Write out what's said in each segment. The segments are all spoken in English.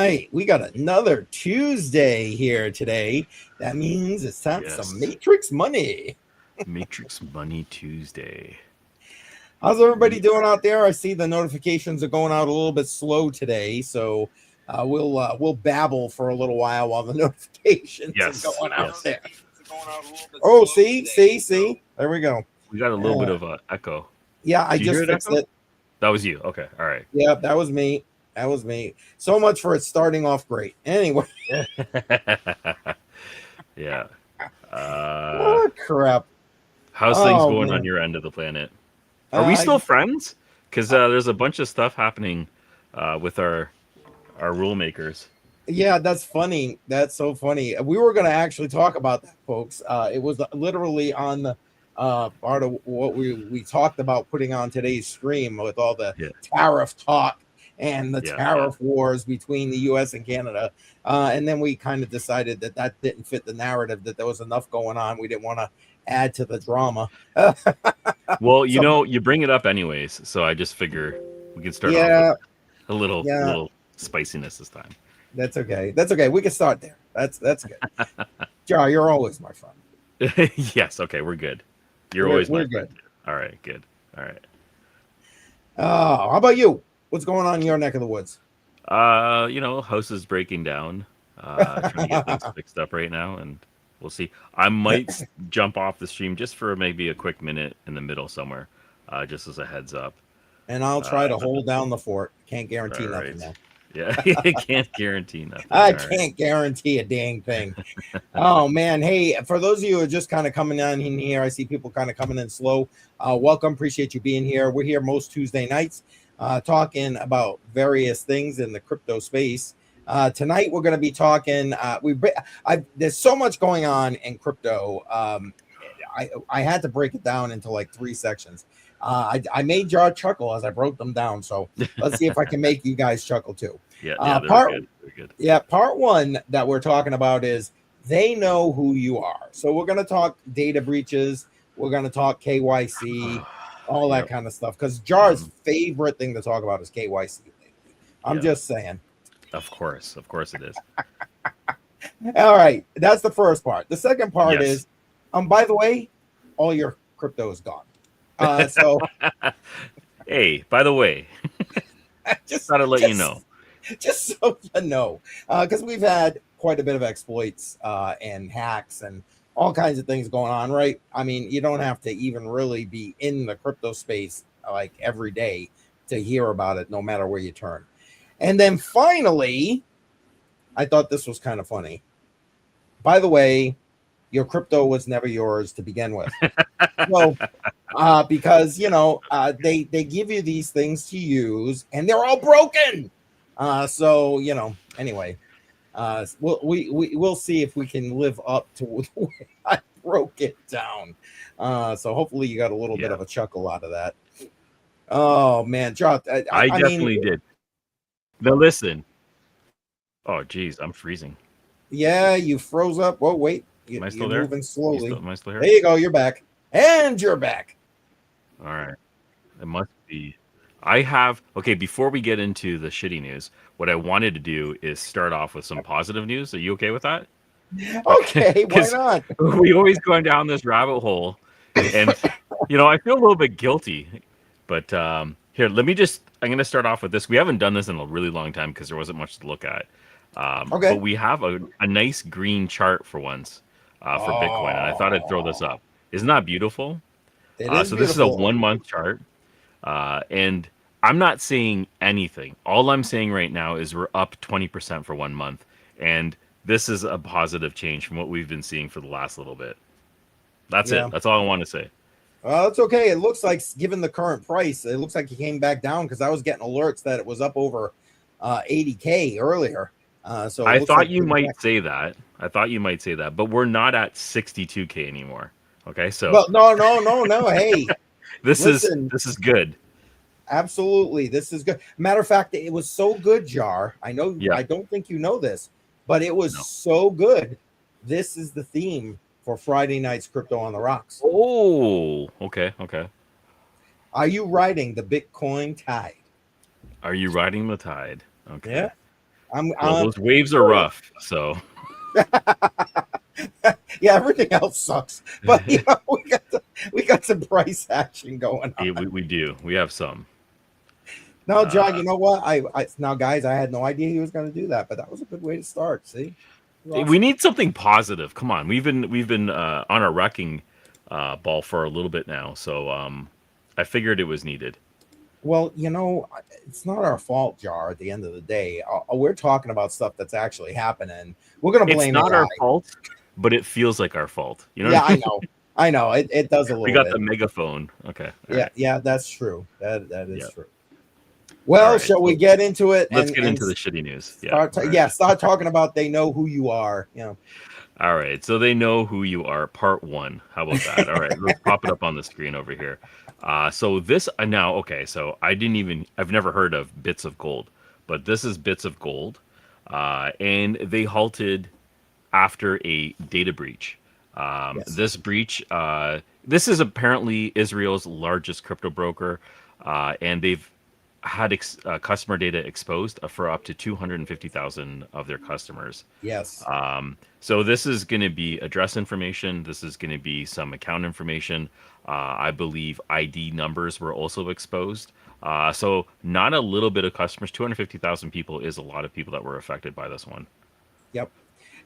right, we got another Tuesday here today. That means it's time for some Matrix Money. Matrix Money Tuesday. How's everybody doing out there? I see the notifications are going out a little bit slow today, so we'll babble for a little while the notifications are going out there. Oh, see, there we go. We got a little bit of echo. Yeah, I just fixed it. That was you. Okay, all right. Yeah, that was me. That was me. So much for it starting off great. Anyway. Yeah. Oh, crap. How's things going on your end of the planet? Are we still friends? Because there's a bunch of stuff happening with our rule makers. Yeah, that's funny. That's so funny. We were going to actually talk about that, folks. It was literally on the part of what we talked about putting on today's stream with all the tariff talk and the tariff wars between the U.S. and Canada. And then we kind of decided that didn't fit the narrative, that there was enough going on. We didn't want to add to the drama. Well, you bring it up anyways, so I just figure we can start off with a little spiciness this time. That's okay. That's okay. We can start there. That's good. Jar, you're always my friend. Yes. Okay. We're good. We're always my friend. All right. Good. All right. How about you? What's going on in your neck of the woods? House is breaking down. Trying to get things fixed up right now, and we'll see. I might jump off the stream just for maybe a quick minute in the middle somewhere, just as a heads up. And I'll try to hold down the fort. Can't guarantee nothing now. Yeah, I can't guarantee nothing. I can't guarantee a dang thing. Oh, man. Hey, for those of you who are just kind of coming on in here, I see people kind of coming in slow. Welcome. Appreciate you being here. We're here most Tuesday nights talking about various things in the crypto space. Tonight, we're going to be talking. There's so much going on in crypto. I had to break it down into like 3 sections. I made Jar chuckle as I broke them down. So let's see if I can make you guys chuckle too. Yeah, they're good. Yeah, part 1 that we're talking about is they know who you are. So we're going to talk data breaches. We're going to talk KYC, all that kind of stuff. Because Jar's favorite thing to talk about is KYC. I'm just saying. Of course it is. All right, that's the first part. The second part is, by the way, all your crypto is gone. So, hey, by the way, just thought I'd let you know. Just so you know, because we've had quite a bit of exploits and hacks and all kinds of things going on, right? I mean, you don't have to even really be in the crypto space like every day to hear about it, no matter where you turn. And then finally, I thought this was kind of funny. By the way, your crypto was never yours to begin with. Well, because, they give you these things to use and they're all broken. So, anyway, we'll see if we can live up to the way I broke it down. So hopefully you got a little bit of a chuckle out of that. Oh, man. John, I definitely did. Now, listen. Oh, geez, I'm freezing. Yeah, you froze up. Whoa, wait. Am I still there? Moving slowly. Am I still here? There you go. You're back. And you're back. All right. It must be. Okay, before we get into the shitty news, what I wanted to do is start off with some positive news. Are you okay with that? Okay, why not? We always going down this rabbit hole. And, I feel a little bit guilty. But here, I'm going to start off with this. We haven't done this in a really long time because there wasn't much to look at. But we have a nice green chart for once for Bitcoin, and I thought I'd throw this up. Isn't that beautiful? It is so beautiful. This is a 1-month chart, and I'm not saying anything. All I'm saying right now is we're up 20% for 1 month, and this is a positive change from what we've been seeing for the last little bit. That's it. That's all I want to say. Well, it's okay. It looks like, given the current price, it looks like it came back down because I was getting alerts that it was up over 80K earlier. So I thought you might say that. But we're not at 62K anymore. Okay, so no. Hey, this is good. Absolutely, this is good. Matter of fact, it was so good, Jar. I know. Yeah. I don't think you know this, but it was so good. This is the theme for Friday night's Crypto on the Rocks. Oh, okay. Are you riding the Bitcoin tide? Are you riding the tide? Okay. Yeah. I'm Well, those waves are rough, so yeah, everything else sucks, but we got some price action going on. we do. We have some. No, John, Uh, you know what? I now, guys, I had no idea he was going to do that, but that was a good way to start. See, it was we awesome. need something positive. Come on, we've been on our wrecking ball for a little bit now, so I figured it was needed. Well, it's not our fault, Jar. At the end of the day, we're talking about stuff that's actually happening. We're going to It's blame not AI. our fault, but it feels like our fault. You know Yeah, what I I mean? know, I know. It does a We little got the bit. megaphone. Okay, all Yeah, right, yeah, that's true. That is yeah, true. all Well, right. shall we So get into it let's and get into the shitty news. Yeah, start? all right. Yeah, start talking about they know who you are. All right, so they know who you are. Part one. How about that? All right, let's pop it up on the screen over here. So this now, okay. So I've never heard of Bits of Gold, but this is Bits of Gold, and they halted after a data breach. Yes. This breach, this is apparently Israel's largest crypto broker, and they've had customer data exposed for up to 250,000 of their customers. Yes. So this is going to be address information. This is going to be some account information. I believe ID numbers were also exposed. So not a little bit of customers. 250,000 people is a lot of people that were affected by this one. Yep.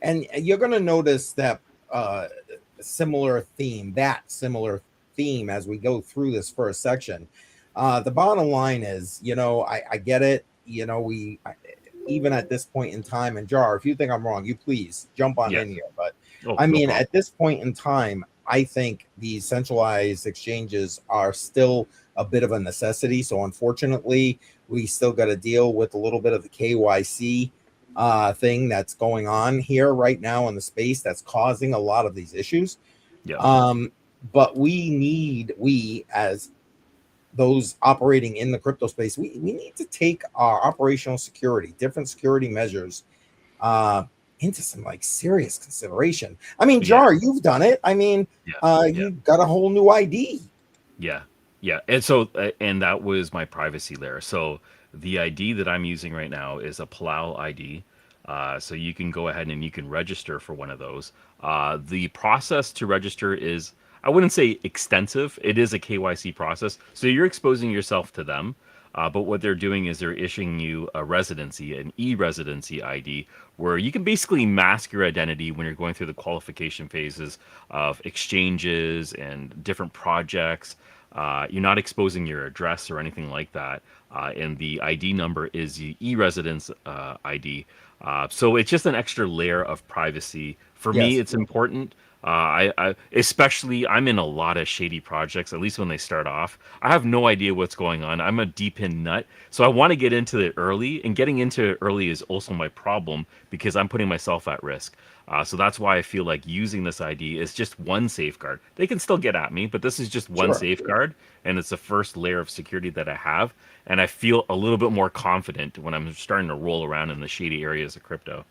And you're going to notice that uh, similar theme as we go through this first section. The bottom line is, I get it. Even at this point in time, and Jar, if you think I'm wrong, you please jump on Yes. in here. But Oh, I no mean, problem. at this point in time, I think these centralized exchanges are still a bit of a necessity. So unfortunately, we still got to deal with a little bit of the KYC thing that's going on here right now in the space that's causing a lot of these issues. Yeah. But we as those operating in the crypto space, we need to take our operational security, different security measures, uh, into some like serious consideration. I mean, Yeah. Jar, you've done it. I mean, Yeah. Yeah. you got a whole new ID. Yeah, yeah, and so and that was my privacy layer. So the ID that I'm using right now is a Palau ID. So you can go ahead and you can register for one of those. The process to register is, I wouldn't say extensive. It is a KYC process. So you're exposing yourself to them. But what they're doing is they're issuing you a residency, an e-residency ID, where you can basically mask your identity when you're going through the qualification phases of exchanges and different projects. You're not exposing your address or anything like that. And the ID number is the e-residence ID. So it's just an extra layer of privacy. For me, Yes. it's important. Especially, I'm in a lot of shady projects, at least when they start off. I have no idea what's going on. I'm a deep in nut. So I want to get into it early. And getting into it early is also my problem because I'm putting myself at risk. So that's why I feel like using this ID is just one safeguard. They can still get at me, but this is just one Sure. safeguard. And it's the first layer of security that I have. And I feel a little bit more confident when I'm starting to roll around in the shady areas of crypto.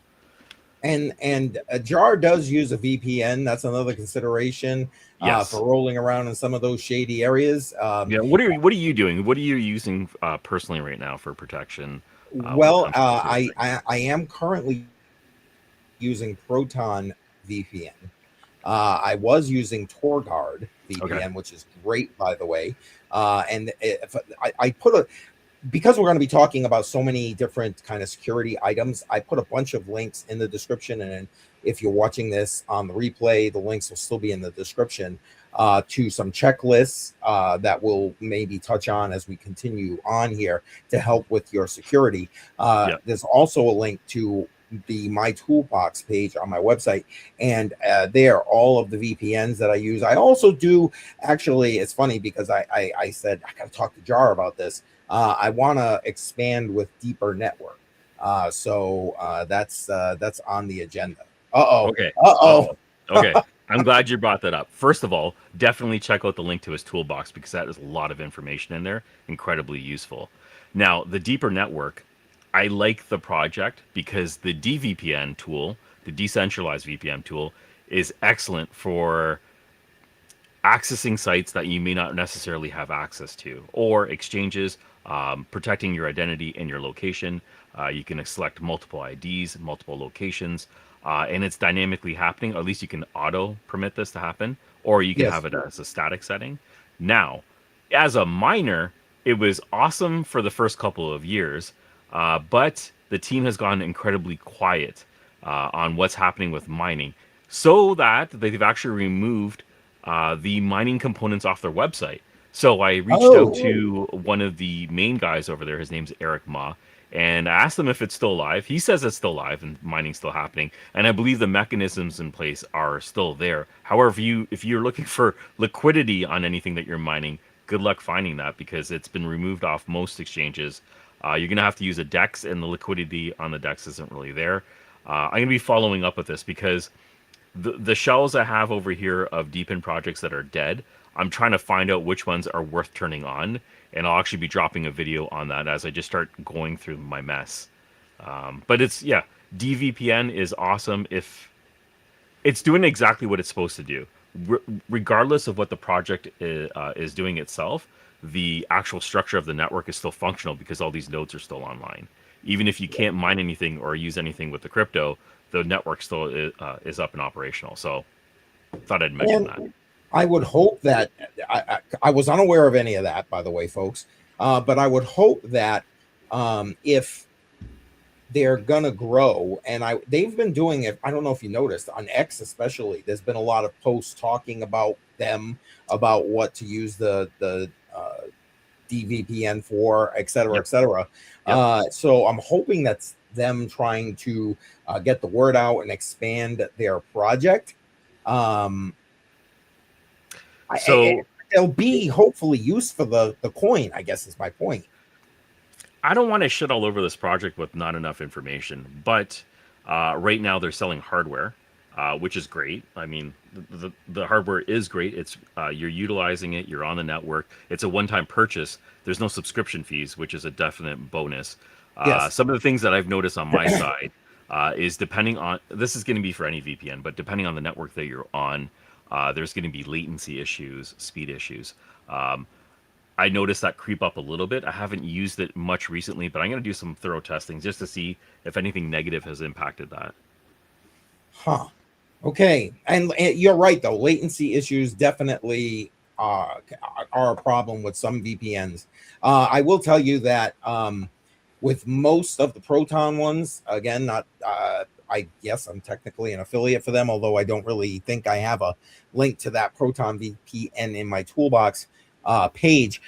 And a Jar does use a VPN. That's another consideration Yes. for rolling around in some of those shady areas. Yeah. What are you doing? What are you using personally right now for protection when it Well, comes to security? I am currently using Proton VPN. I was using TorGuard Okay. VPN, which is great, by the way. And if I put a because we're going to be talking about so many different kind of security items, I put a bunch of links in the description. And if you're watching this on the replay, the links will still be in the description to some checklists that we'll maybe touch on as we continue on here to help with your security. Yeah. There's also a link to the My Toolbox page on my website, and there all of the VPNs that I use. I also do actually. It's funny because I said I got to talk to Jar about this. I want to expand with deeper network. So that's on the agenda. Uh-oh. Okay. Uh-oh. Uh-oh. Okay. I'm glad you brought that up. First of all, definitely check out the link to his toolbox because that is a lot of information in there, incredibly useful. Now, the deeper network, I like the project because the DVPN tool, the decentralized VPN tool, is excellent for accessing sites that you may not necessarily have access to, or exchanges, protecting your identity and your location. You can select multiple IDs, multiple locations, and it's dynamically happening. Or at least you can auto permit this to happen, or you can have Yes. it as a static setting. Now, as a miner, it was awesome for the first couple of years, but the team has gone incredibly quiet on what's happening with mining, so that they've actually removed the mining components off their website. So I reached out Oh, to one of the main guys over there. His name's Eric Ma, and I asked him if it's still live. He says it's still live and mining's still happening, and I believe the mechanisms in place are still there. However, if you're looking for liquidity on anything that you're mining, good luck finding that because it's been removed off most exchanges. You're going to have to use a DEX, and the liquidity on the DEX isn't really there. I'm going to be following up with this because the shells I have over here of deepen projects that are dead, I'm trying to find out which ones are worth turning on, and I'll actually be dropping a video on that as I just start going through my mess. But it's yeah, DVPN is awesome if it's doing exactly what it's supposed to do. Regardless of what the project is doing itself, the actual structure of the network is still functional because all these nodes are still online. Even if you can't mine anything or use anything with the crypto, the network still is up and operational. So, thought I'd mention and that. I would hope that I was unaware of any of that, by the way, folks. But I would hope that if they're gonna grow, and they've been doing it. I don't know if you noticed on X, especially. There's been a lot of posts talking about them, about what to use the DVPN for, et cetera, et Yep. cetera. Yep. So I'm hoping that's them trying to get the word out and expand their project. Um, So They'll be hopefully used for the coin, I guess is my point. I don't want to shit all over this project with not enough information, but right now they're selling hardware, which is great. I mean, the hardware is great. It's you're utilizing it. You're on the network. It's a one-time purchase. There's no subscription fees, which is a definite bonus. Yes. Some of the things that I've noticed on my side is depending on this is going to be for any VPN, but depending on the network that you're on, there's going to be latency issues, speed issues. Um, I noticed that creep up a little bit. I haven't used it much recently, but I'm going to do some thorough testing just to see if anything negative has impacted that. Huh. Okay. And you're right, though. Latency issues definitely are a problem with some VPNs. I will tell you that with most of the Proton ones, again, not. I guess I'm technically an affiliate for them, although I don't really think I have a link to that Proton VPN in my toolbox page.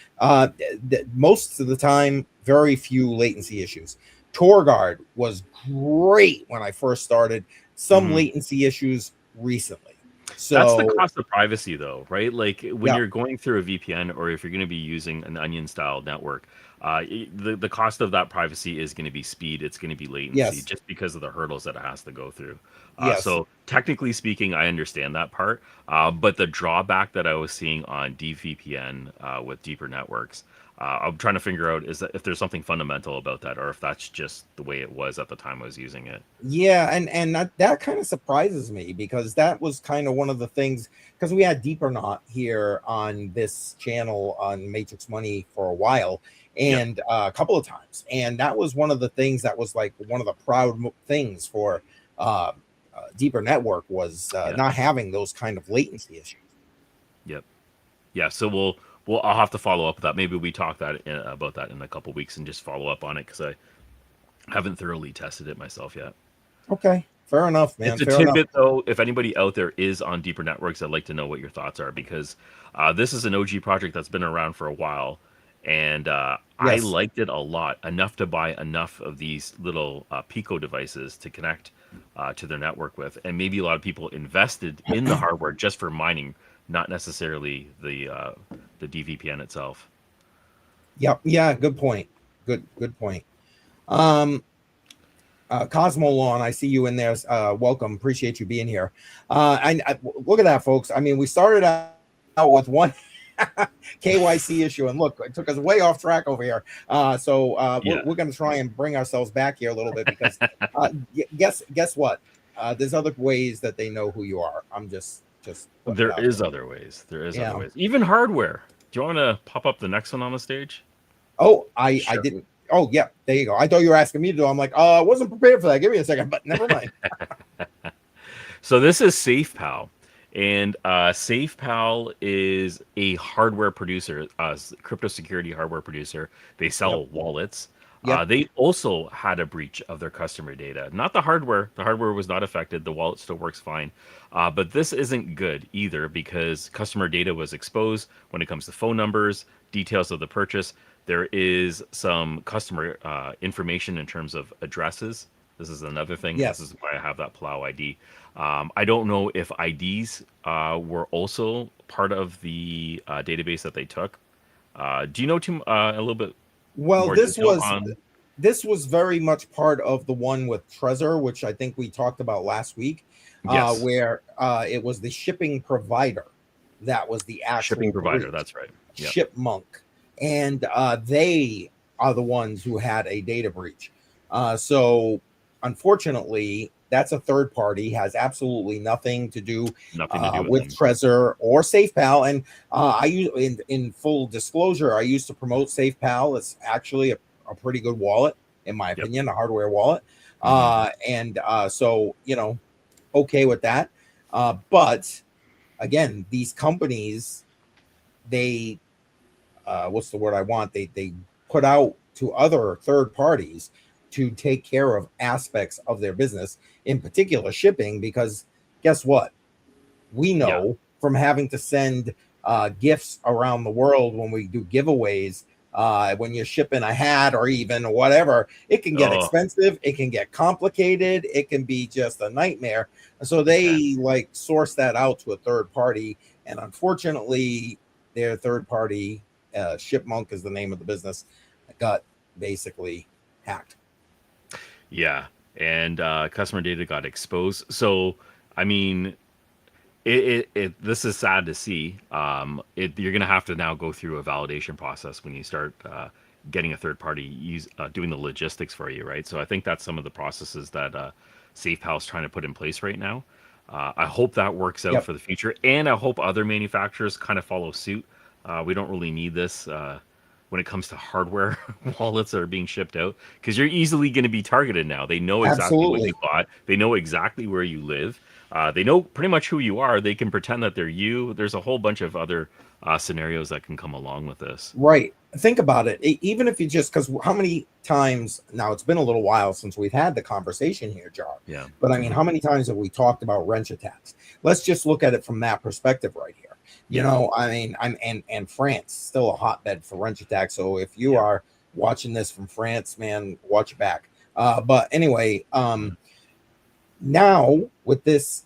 Most of the time, very few latency issues. TorGuard was great when I first started. Some Mhm. latency issues recently. That's the So cost of privacy, though, right? Like when yeah, you're going through a VPN or if you're going to be using an onion style network, the cost of that privacy is going to be speed. It's going to be latency yes, just because of the hurdles that it has to go through. yes. So technically speaking, I understand that part. But the drawback that I was seeing on DVPN with deeper networks, I'm trying to figure out is that if there's something fundamental about that or if that's just the way it was at the time I was using it. Yeah, and that kind of surprises me because that was kind of one of the things, because we had Deeper Knot here on this channel on Matrix Money for a while, Yep. and a couple of times, and that was one of the things that was like one of the proud things for uh, Deeper Network was Yeah. not having those kind of latency issues. Yep. Yeah, so we'll I'll have to follow up with that. Maybe we talk about that in a couple weeks and just follow up on it because I haven't thoroughly tested it myself yet. Okay, fair enough, man. It's a Fair enough. tidbit though. If anybody out there is on deeper networks, I'd like to know what your thoughts are because this is an OG project that's been around for a while, and I Yes. liked it a lot enough to buy enough of these little Pico devices to connect to their network with, and maybe a lot of people invested in the hardware just for mining, not necessarily the DVPN itself. Yep. Yeah. Good point. Good point. Um, Cosmo Lawn, I see you in there. Welcome. Appreciate you being here. Look at that, folks. I mean, we started out with one KYC issue, and look, it took us way off track over here. Yeah, We're going to try and bring ourselves back here a little bit because guess what? There's other ways that they know who you are. I'm just putting it there out is there. other ways. There is other Yeah. ways. Even hardware. Do you want to pop up the next one on the stage? Oh, I Sure. didn't. Oh, yeah, there you go. I thought you were asking me to do. I'm like, I wasn't prepared for that. Give me a second, but never mind. So this is SafePal, and SafePal is a hardware producer, crypto security hardware producer. They Yep. sell wallets. Yep. They also had a breach of their customer data. Not the hardware. The hardware was not affected. The wallet still works fine. But this isn't good either because customer data was exposed when it comes to phone numbers, details of the purchase. There is some customer information in terms of addresses. This is another thing. This Yes. is why I have that Plow ID. I don't know if IDs were also part of the database that they took. Do you know a little bit Well, more detail on? this was very much part of the one with Trezor, which I think we talked about last week, Yes, where it was the shipping provider that was the shipping actual provider. breach, That's right. Yeah. Shipmonk, and they are the ones who had a data breach. So, unfortunately, that's a third party, has absolutely nothing to do Nothing to do with with them. Trezor or SafePal. And I use, in full disclosure, I used to promote SafePal. It's actually a pretty good wallet, in my Yep. opinion, a hardware wallet. Hmm. And so, okay with that. But again, these companies, they, what's the word I want? They put out to other third parties to take care of aspects of their business, in particular shipping, because guess what? We Yeah. know from having to send gifts around the world when we do giveaways. When you're shipping a hat or even whatever, it can get Oh, expensive, it can get complicated, it can be just a nightmare. So it can. they like source that out to a third party, and unfortunately, their third party, Shipmonk is the name of the business, got basically hacked. Yeah. And customer data got exposed. So, I mean, this is sad to see. You're going to have to now go through a validation process when you start getting a third party doing the logistics for you, right? So I think that's some of the processes that SafePal is trying to put in place right now. I hope that works out Yep, for the future, and I hope other manufacturers kind of follow suit. We don't really need this when it comes to hardware wallets that are being shipped out because you're easily going to be targeted now. They know exactly what you absolutely. bought. They know exactly where you live. They know pretty much who you are. They can pretend that they're you. There's a whole bunch of other scenarios that can come along with this. Right. Think about it. Even if you just, because how many times now, it's been a little while since we've had the conversation here, Jar. Yeah. But I mean, Hmm. how many times have we talked about wrench attacks? Let's just look at it from that perspective right here. Yeah. I mean, and France still a hotbed for wrench attacks. So if you Yeah. are watching this from France, man, watch your back. But anyway, Mhm. now with this,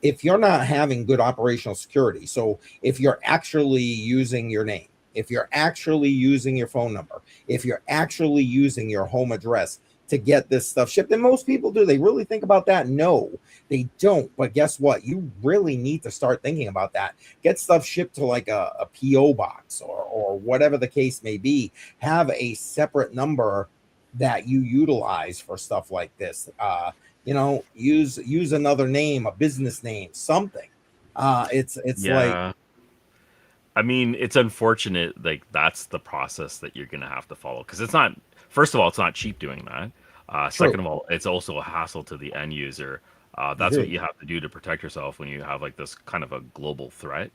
if you're not having good operational security, so if you're actually using your name, if you're actually using your phone number, if you're actually using your home address to get this stuff shipped, and most people do, they really think about that? No, they don't. But guess what? You really need to start thinking about that. Get stuff shipped to like a PO box or whatever the case may be. Have a separate number that you utilize for stuff like this. Use another name, a business name, something. It's like, Yeah. I mean, it's unfortunate. Like that's the process that you're gonna have to follow because it's not. First of all, it's not cheap doing that. Second true. of all, it's also a hassle to the end user. It That's what is. you have to do to protect yourself when you have like this kind of a global threat.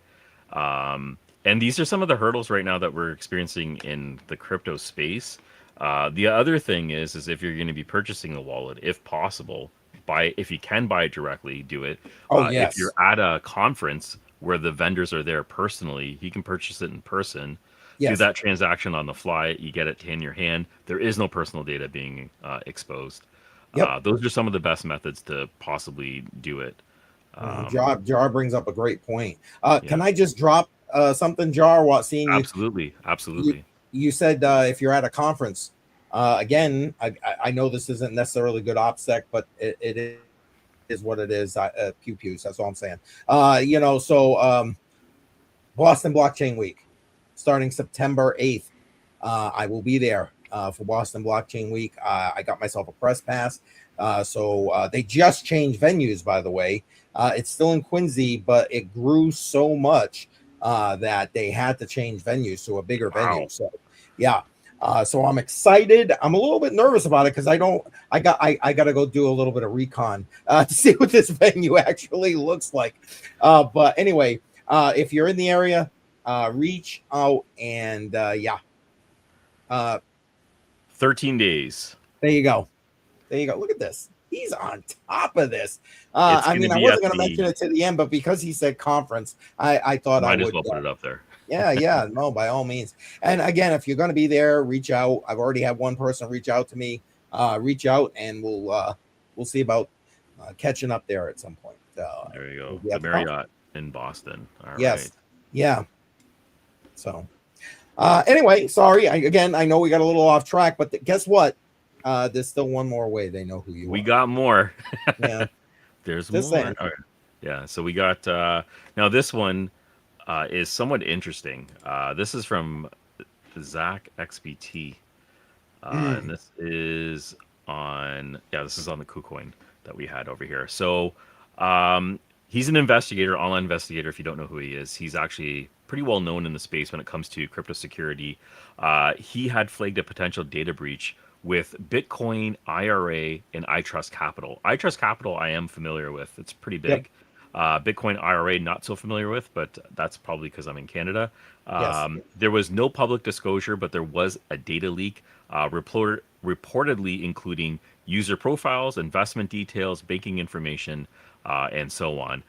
And these are some of the hurdles right now that we're experiencing in the crypto space. The other thing is if you're going to be purchasing a wallet, if possible, if you can buy it directly, do it. Oh If you're yes. at a conference where the vendors are there personally, you can purchase it in person. Do Yes. that transaction on the fly. You get it in your hand. There is no personal data being exposed. Yep. Those are some of the best methods to possibly do it. Jar brings up a great point. Can Yeah, I just drop something, Jar, while seeing you? absolutely, You absolutely. you said if you're at a conference, again, I know this isn't necessarily good OPSEC, but it is what it is. Pew pews. That's all I'm saying. So Boston Blockchain Week, starting September 8th. I will be there for Boston Blockchain Week. I got myself a press pass. So they just changed venues, by the way. It's still in Quincy, but it grew so much that they had to change venues to a bigger venue. Wow. So, yeah. So I'm excited. I'm a little bit nervous about it because I got to go do a little bit of recon to see what this venue actually looks like. But anyway, if you're in the area, reach out and yeah. 13 days. There you go. There you go. Look at this. He's on top of this. It's I going to mean, I be at wasn't going to mention the. it to the end, but because he said conference, I thought I Might as would. well put it up there. Yeah, no, by all means. And again, if you're going to be there, reach out. I've already had one person reach out to me. Reach out, and we'll see about catching up there at some point. There you go. Yeah, The Marriott in Boston. All yes, right. yeah. So, anyway, sorry. I know we got a little off track, but guess what? There's still one more way they know who you are. We got more. Yeah, There's just more. saying. All right. Yeah. So we got now this one is somewhat interesting. This is from ZachXBT. And this is on this is on the KuCoin that we had over here. So he's an investigator, online investigator. If you don't know who he is, he's actually pretty well known in the space when it comes to crypto security. He had flagged a potential data breach with Bitcoin IRA and iTrust Capital. iTrust Capital I am familiar with. It's pretty big. Yep. Bitcoin IRA not so familiar with, but that's probably because I'm in Canada. Yes. There was no public disclosure, but there was a data leak reportedly including user profiles, investment details, banking information, and so on.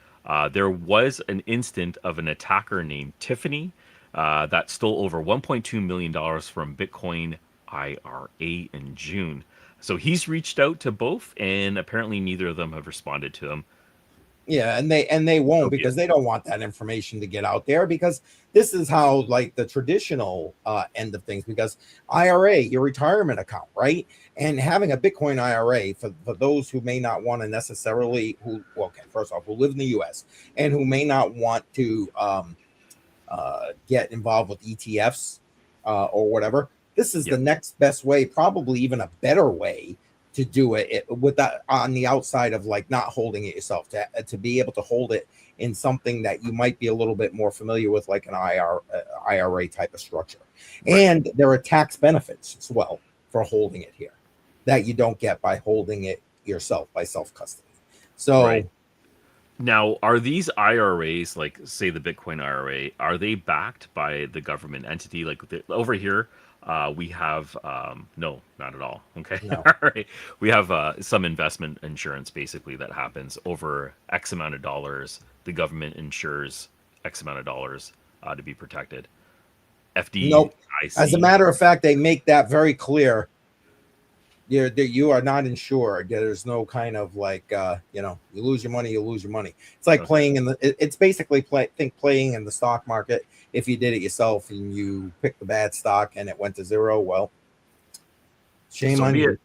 There was an instant of an attacker named Tiffany that stole over $1.2 million from Bitcoin IRA in June. So he's reached out to both, and apparently neither of them have responded to him. Yeah, and they won't because they don't want that information to get out there, because this is how, like, the traditional end of things, because IRA, your retirement account, right? And having a Bitcoin IRA, for those who may not want to necessarily, first off, who live in the US and who may not want to get involved with ETFs or whatever, this is the next best way, probably even a better way to do it with that on the outside of, like, not holding it yourself, to be able to hold it in something that you might be a little bit more familiar with, like an IRA type of structure. Right. And there are tax benefits as well for holding it here that you don't get by holding it yourself by self-custody. So right. Now, are these IRAs, like say the Bitcoin IRA, are they backed by the government entity? Like over here, we have no, not at all. Okay, no. All right. We have some investment insurance basically that happens over X amount of dollars. The government insures X amount of dollars to be protected. FDIC. Nope. As a matter of fact, they make that very clear. You are not insured. There's no kind of, like, you lose your money, you lose your money. It's like playing in it's basically playing in the stock market. If you did it yourself and you picked the bad stock and it went to zero, well, shame on you.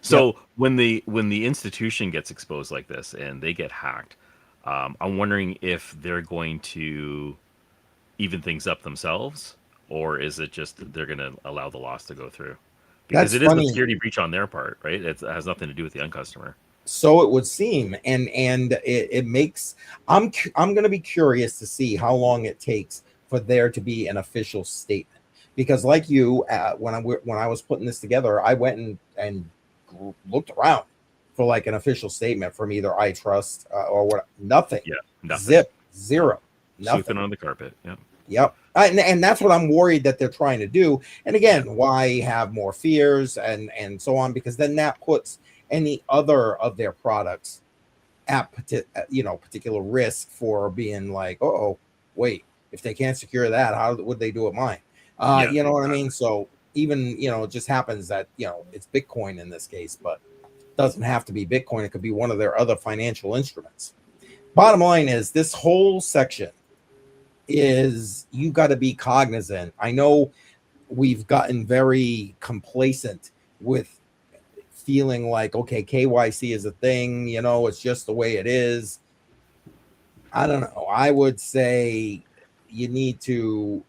So when the institution gets exposed like this and they get hacked, I'm wondering if they're going to even things up themselves, or is it just that they're going to allow the loss to go through? Because it is a security breach on their part, right? It has nothing to do with the end customer. So it would seem, and it makes. I'm going to be curious to see how long it takes for there to be an official statement, because, like you, when I was putting this together, I went and looked around for, like, an official statement from either iTrust or what. Nothing. Yeah, nothing. Zip, zero. Nothing. Sweeping on the carpet. Yeah. Yep. And that's what I'm worried that they're trying to do. And again, why have more fears and so on? Because then that puts any other of their products at particular risk for being like, oh, wait, if they can't secure that, how would they do it mine? You know what I mean? So even, it just happens that, it's Bitcoin in this case, but it doesn't have to be Bitcoin. It could be one of their other financial instruments. Bottom line is, this whole section is, you got to be cognizant. I know we've gotten very complacent with feeling like, okay, KYC is a thing, it's just the way it is. I don't know. I would say you need to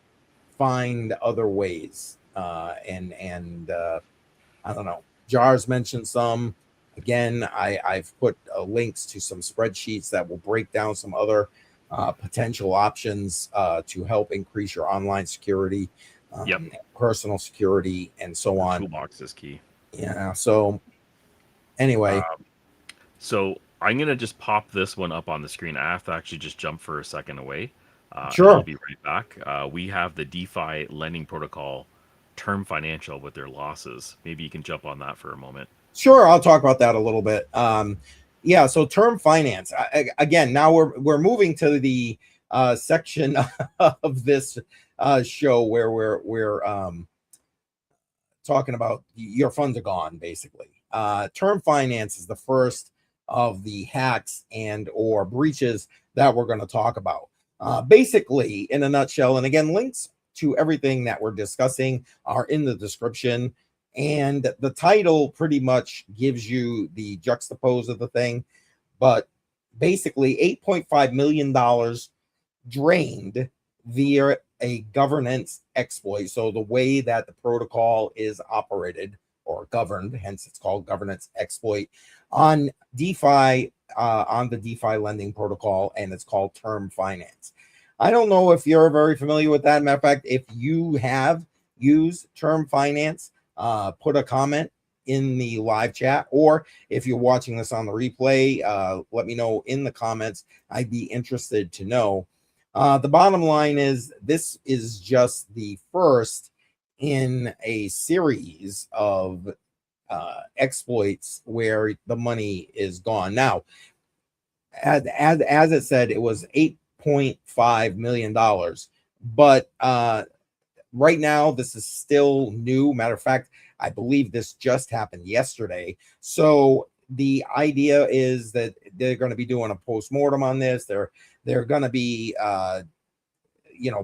find other ways. And I don't know. Jars mentioned some. Again, I've put links to some spreadsheets that will break down some other potential options to help increase your online security. Yep. Personal security, and so on. Toolbox is key. Yeah. So anyway, So I'm gonna just pop this one up on the screen. I have to actually just jump for a second away, and I'll sure. be right back. We have the DeFi lending protocol, Term Financial, with their losses. Maybe you can jump on that for a moment. Sure, I'll talk about that a little bit. Yeah, so term finance. Again, now we're moving to the section of this show where we're talking about your funds are gone, basically. Term finance is the first of the hacks and or breaches that we're going to talk about. Basically, in a nutshell, and again, links to everything that we're discussing are in the description. And the title pretty much gives you the juxtapose of the thing. But basically, $8.5 million drained via a governance exploit. So the way that the protocol is operated or governed, hence it's called governance exploit, on DeFi, on the DeFi lending protocol, and it's called term finance. I don't know if you're very familiar with that. Matter of fact, if you have used term finance, put a comment in the live chat, or if you're watching this on the replay, let me know in the comments. I'd be interested to know. The bottom line is this is just the first in a series of exploits where the money is gone. Now, as it said, it was $8.5 million, but right now this is still new. Matter of fact, I believe this just happened yesterday. So the idea is that they're going to be doing a post-mortem on this. They're going to be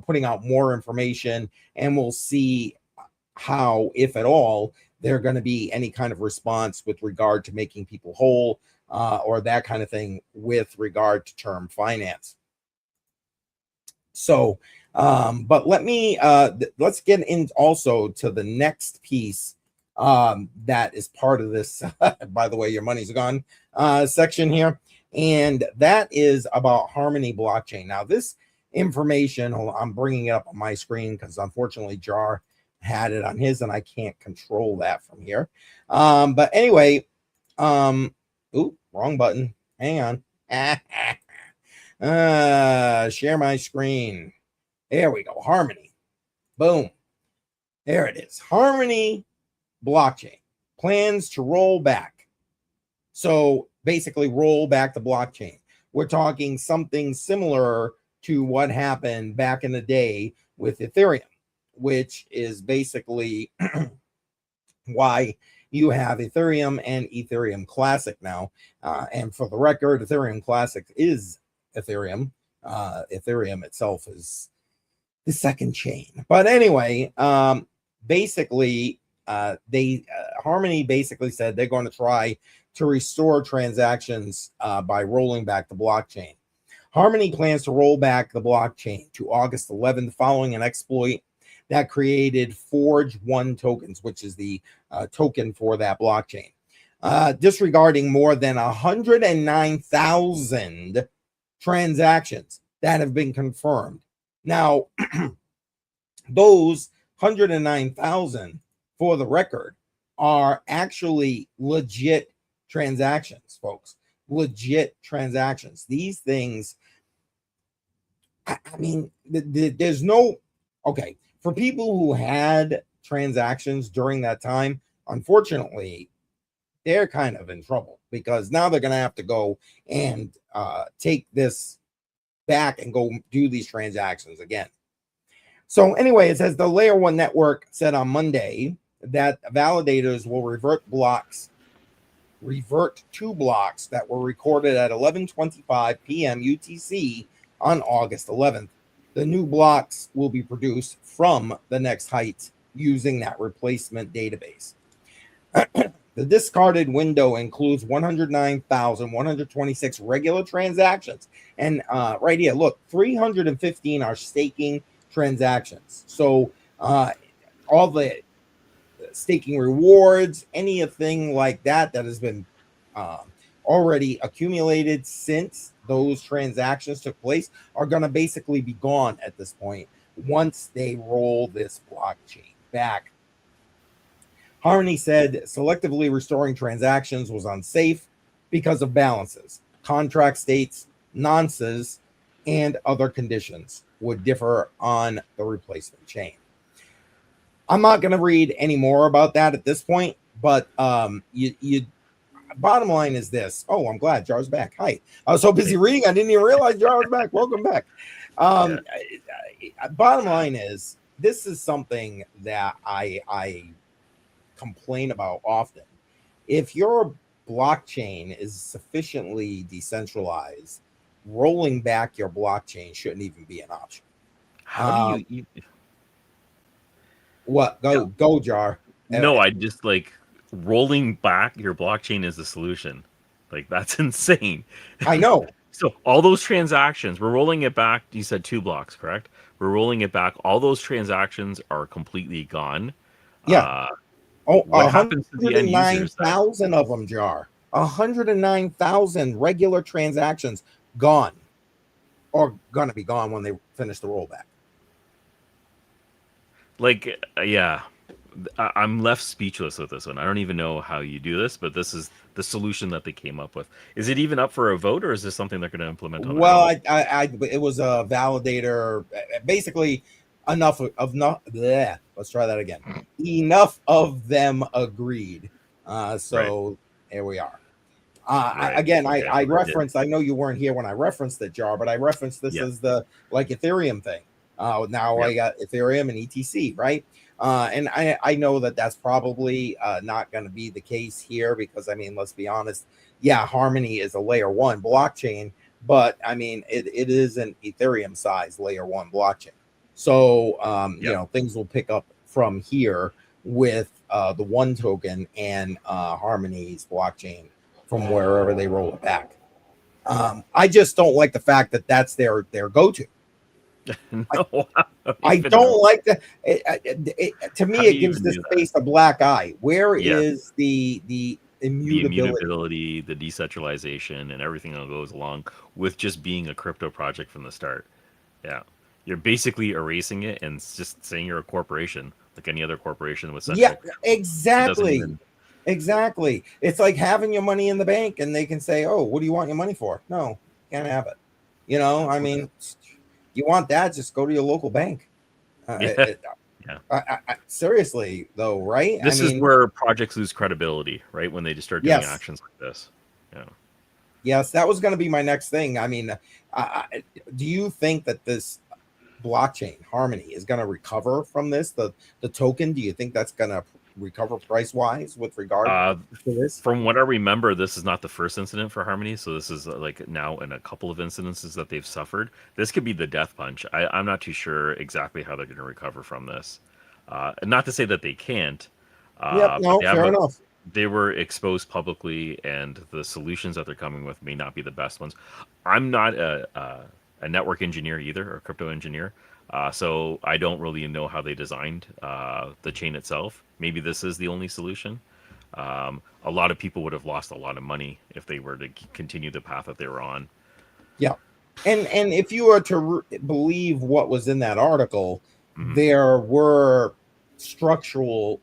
putting out more information, and we'll see how, if at all, there going to be any kind of response with regard to making people whole, or that kind of thing with regard to term finance. So but let's get in also to the next piece that is part of this by the way, your money's gone section here, and that is about Harmony blockchain. Now this information, I'm bringing it up on my screen because unfortunately Jar had it on his and I can't control that from here. But anyway, wrong button, hang on. Share my screen. There we go. Harmony. Boom. There it is. Harmony blockchain plans to roll back. So basically roll back the blockchain. We're talking something similar to what happened back in the day with Ethereum, which is basically why you have Ethereum and Ethereum Classic now. And for the record, Ethereum Classic is Ethereum. Ethereum itself is the second chain. But anyway, basically, Harmony basically said they're going to try to restore transactions by rolling back the blockchain. Harmony plans to roll back the blockchain to August 11th following an exploit that created Forge 1 tokens, which is the token for that blockchain, disregarding more than 109,000 transactions that have been confirmed. Now, those 109,000, for the record, are actually legit transactions, folks. Legit transactions. These things, I mean, there's no, okay, for people who had transactions during that time, unfortunately, they're kind of in trouble because now they're going to have to go and take this back and go do these transactions again. So anyway, it says the layer 1 network said on Monday that validators will revert to blocks that were recorded at 11:25 p.m. UTC on August 11th. The new blocks will be produced from the next height using that replacement database. The discarded window includes 109,126 regular transactions. And right here, look, 315 are staking transactions. So all the staking rewards, anything like that has been already accumulated since those transactions took place are going to basically be gone at this point. once they roll this blockchain back. Harmony said selectively restoring transactions was unsafe because of balances, contract states, nonces, and other conditions would differ on the replacement chain. I'm not going to read any more about that at this point, but you bottom line is this. Oh, I'm glad Jar's back. Hi. I was so busy reading, I didn't even realize Jar was back. Welcome back. Bottom line is, this is something that I complain about often. If your blockchain is sufficiently decentralized, rolling back your blockchain shouldn't even be an option. How do you what? Go, Jar. No, I just like rolling back your blockchain is the solution. Like, that's insane. I know. So all those transactions, we're rolling it back. You said 2 blocks, correct? We're rolling it back. All those transactions are completely gone. Yeah. What happens to the end users? 109,000 of them, Jar. 109,000 regular transactions gone, or gonna be gone when they finish the rollback. Like, yeah, I'm left speechless with this one. I don't even know how you do this, but this is the solution that they came up with. Is it even up for a vote, or is this something they're going to implement on Well, it was a validator. Basically, enough of not. Bleh, let's try that again. Enough of them agreed. So here we are. I referenced. I know you weren't here when I referenced the Jar, but I referenced this as the like Ethereum thing. Now I got Ethereum and ETC, right? And I know that that's probably not going to be the case here, because I mean, let's be honest. Yeah, Harmony is a layer 1 blockchain, but I mean, it is an Ethereum size layer 1 blockchain. So you know, things will pick up from here with the 1 token and Harmony's blockchain from wherever they roll it back. I just don't like the fact that that's their go-to. No, I don't like that. To me, it gives this space a black eye. Where is the immutability, the decentralization, and everything that goes along with just being a crypto project from the start? Yeah, you're basically erasing it and just saying you're a corporation, like any other corporation with central. Yeah, exactly. Exactly. It's like having your money in the bank and they can say, "Oh, what do you want your money for?" No, can't have it. You know, I mean, you want that, just go to your local bank. Seriously, though, right? This is where projects lose credibility, right? When they just start doing actions like this. Yeah. Yes, that was going to be my next thing. I mean, do you think that this blockchain Harmony is going to recover from this? The token, do you think that's going to recover price wise with regard to this? From what I remember, this is not the first incident for Harmony, so this is like now in a couple of incidences that they've suffered. This could be the death punch. I'm not too sure exactly how they're going to recover from this. Not to say that they can't. Fair enough. They were exposed publicly, and the solutions that they're coming with may not be the best ones. I'm not a network engineer either, or a crypto engineer. So I don't really know how they designed the chain itself. Maybe this is the only solution. A lot of people would have lost a lot of money if they were to continue the path that they were on. Yeah. And if you were to believe what was in that article, there were structural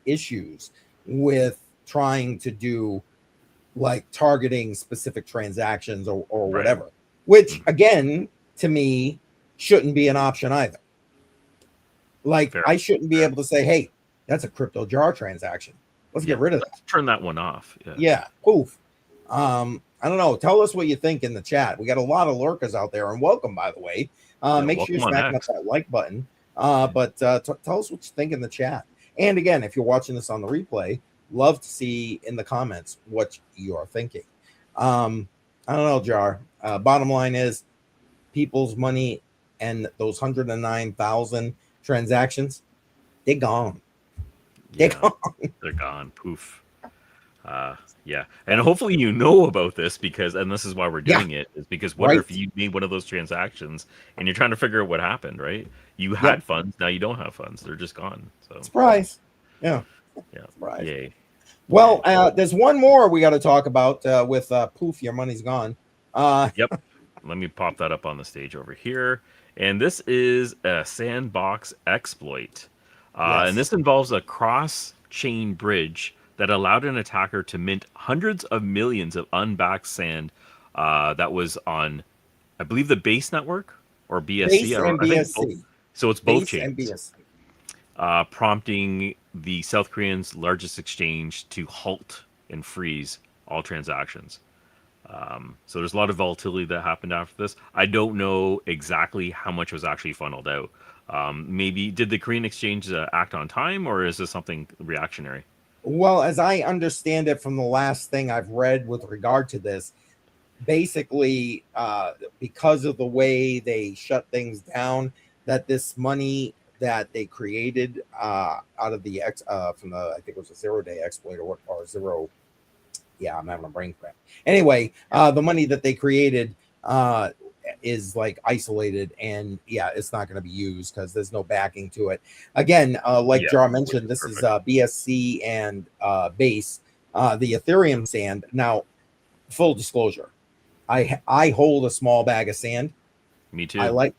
issues with trying to do like targeting specific transactions or whatever, which again, to me, shouldn't be an option either. Like, I shouldn't be able to say, "Hey, that's a CryptoJar transaction. Let's get rid of that. Turn that one off." Yeah. Poof. I don't know. Tell us what you think in the chat. We got a lot of lurkers out there, and welcome, by the way. Make sure you're smacking up that like button. But tell us what you think in the chat. And again, if you're watching this on the replay, love to see in the comments what you are thinking. I don't know, Jar. Bottom line is, people's money and those 109,000 transactions, they're gone. They're gone. They're gone. Poof. Yeah. And hopefully you know about this, and this is why we're doing it, is because what if you made one of those transactions and you're trying to figure out what happened, right? You had funds, now you don't have funds. They're just gone. So surprise. Yeah. Surprise. Yay. Well, there's one more we got to talk about with poof, your money's gone. let me pop that up on the stage over here. And this is a sandbox exploit. And Yes. this involves a cross-chain bridge that allowed an attacker to mint hundreds of millions of unbacked sand that was on, I believe, the base network or BSC. Base I don't. and I think both. BSC. So it's both Base and chains, BSC. prompting the South Koreans' largest exchange to halt and freeze all transactions. So there's a lot of volatility that happened after this. I don't know exactly how much was actually funneled out. Maybe did the Korean exchange act on time, or is this something reactionary? Well, as I understand it from the last thing I've read with regard to this, basically, because of the way they shut things down, that this money that they created out of the from the, I think it was a 0-day exploit or zero. Yeah, I'm having a brain cramp. Anyway, the money that they created is like isolated, and yeah, it's not going to be used because there's no backing to it. Again, like Yeah, Jar which mentioned, is this is perfect. BSC and Base, the Ethereum sand. Now, full disclosure, I hold a small bag of sand. Me I too. like.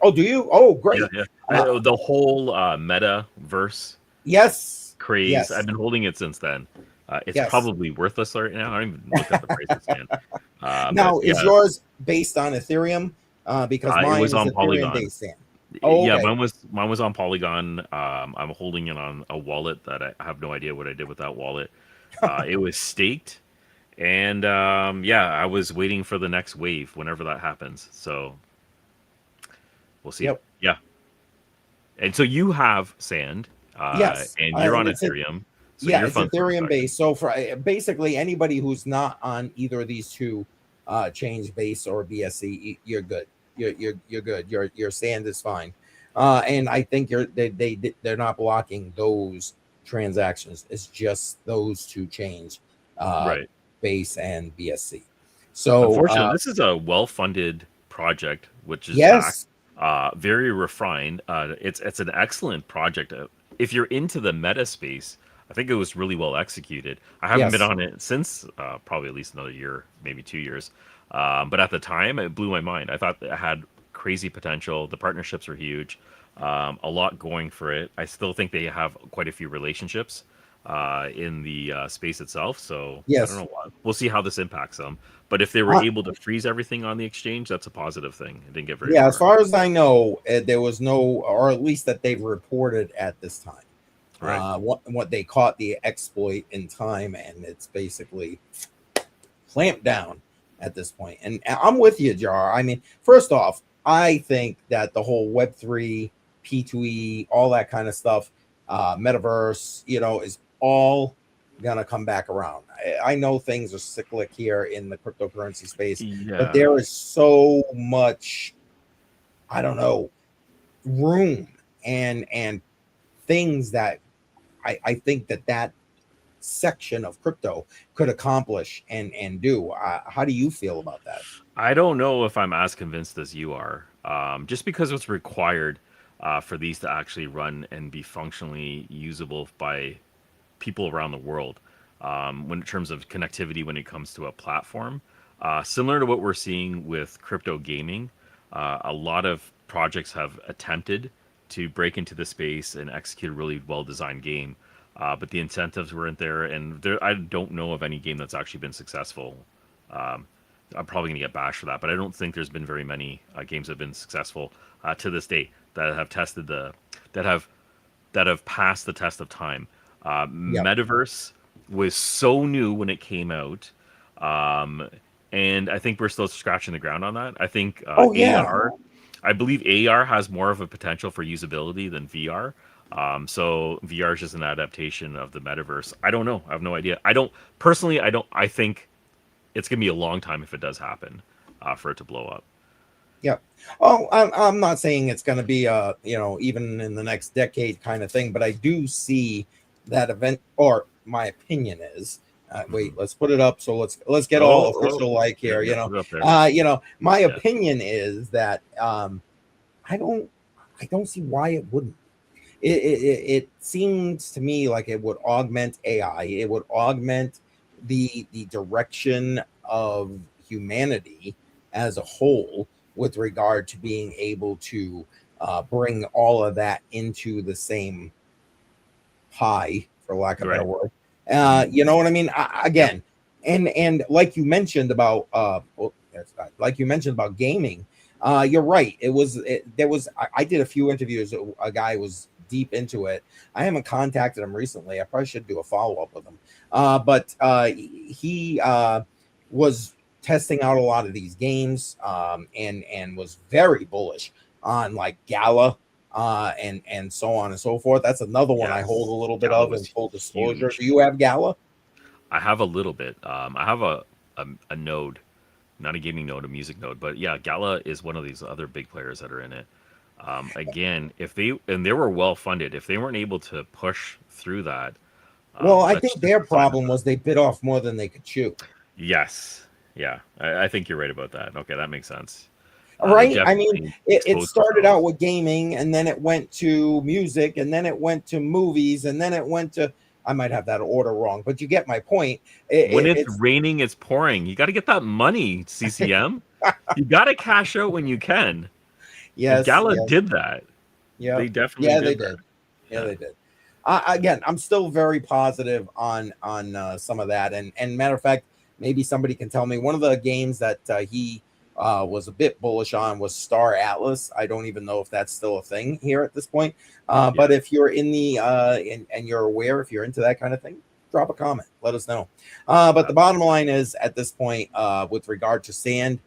Oh, do you? Oh, Yeah, great. yeah. Uh, The whole metaverse yes, craze. I've yes, been holding it since then. It's yes. probably worthless right now. I haven't even looked at the prices yet. But Now, is yeah, yours based on Ethereum? Because it mine was is on Ethereum Polygon. based sand. Oh, Yeah, okay. mine was on Polygon. I'm holding it on a wallet that I have no idea what I did with that wallet. It was staked, and yeah, I was waiting for the next wave whenever that happens. So we'll see. Yep. Yeah, and so you have sand, Yes. and you're And on it's a Ethereum, so yeah, your it's funds were Ethereum affected. based. So for basically anybody who's not on either of these two chains, Base or BSC, you're good. You're good. Your sand is fine. And I think they're not blocking those transactions. It's just those two chains, uh, Right. Base and BSC. So Unfortunately, this is a well-funded project, which is back, yes, very refined. It's an excellent project. If you're into the meta space, I think it was really well executed. I haven't been yes, on it since probably at least another year, maybe 2 years. But at the time, it blew my mind. I thought it had crazy potential. The partnerships were huge, a lot going for it. I still think they have quite a few relationships in the space itself. So I don't yes. know. We'll see how this impacts them. But if they were Uh, able to freeze everything on the exchange, that's a positive thing. It didn't get very yeah, as far. far as I know, there was no, or at least that they've reported at this time. Right. What they caught the exploit in time, and it's basically clamped down at this point. And I'm with you, Jar. I mean, first off, I think that the whole Web3, P2E, all that kind of stuff, metaverse, is all gonna come back around. I know things are cyclic here in the cryptocurrency space, but Yeah. there is so much, I don't know, room and things that I think that section of crypto could accomplish and do. How do you feel about that? I don't know if I'm as convinced as you are. Just because it's required for these to actually run and be functionally usable by people around the world. When in terms of connectivity, when it comes to a platform, similar to what we're seeing with crypto gaming, a lot of projects have attempted to break into the space and execute a really well-designed game, but the incentives weren't there, and I don't know of any game that's actually been successful. Um, I'm probably gonna get bashed for that, but I don't think there's been very many games that have been successful to this day that have tested that have that have passed the test of time. Yep. Metaverse was so new when it came out, um, and I think we're still scratching the ground on that. I think Oh yeah. AR, I believe AR has more of a potential for usability than VR. So VR is just an adaptation of the metaverse. I don't know. I have no idea. I don't personally. I don't. I think it's gonna be a long time if it does happen for it to blow up. Yep. Oh, I'm not saying it's going to be even in the next decade kind of thing, but I do see that event, or my opinion is. Hmm. Wait, let's put it up. So let's get all Oh, oh, official like yeah, here. yeah, put it up there. My Yeah. opinion is that I don't I don't see why it wouldn't. It seems to me like it would augment AI. It would augment the direction of humanity as a whole with regard to being able to bring all of that into the same pie, for lack of a better Right. word. Mhm. You know what I mean? Yep. Again, and like you mentioned about like you mentioned about gaming, you're right. There was I did a few interviews. A guy was deep into it. I haven't contacted him recently. I probably should do a follow up with him. But he was testing out a lot of these games, and was very bullish on like Gala, and so on and so forth. That's another one I hold Yes. a little bit Gala of in was full disclosure. huge. Do you have Gala? I have a little bit. I have a node, not a gaming node, a music node, but yeah, Gala is one of these other big players that are in it. Again, if they were well funded, if they weren't able to push through that, Well, I that's think just their a sign of problem was they bit off more than they could chew. yes, yeah, I think you're right about that. Okay, that makes sense. They Right? I mean, definitely it exposed started out themselves. with gaming, and then it went to music, and then it went to movies, and then it went to. I might have that order wrong, but you get my point. When it's It's raining, it's pouring. You got to get that money, CCM. You got to cash out when you can. And yes, Gala yes, did that. yeah, They definitely yeah, they did that. did. Yeah, Yeah. they did. Again, I'm still very positive on some of that, and matter of fact, maybe somebody can tell me one of the games that he was a bit bullish on was Star Atlas. I don't even know if that's still a thing here at this point. But Yeah. if you're in the and you're aware, if you're into that kind of thing, drop a comment. Let us know. But the bottom line is, at this point, with regard to sand,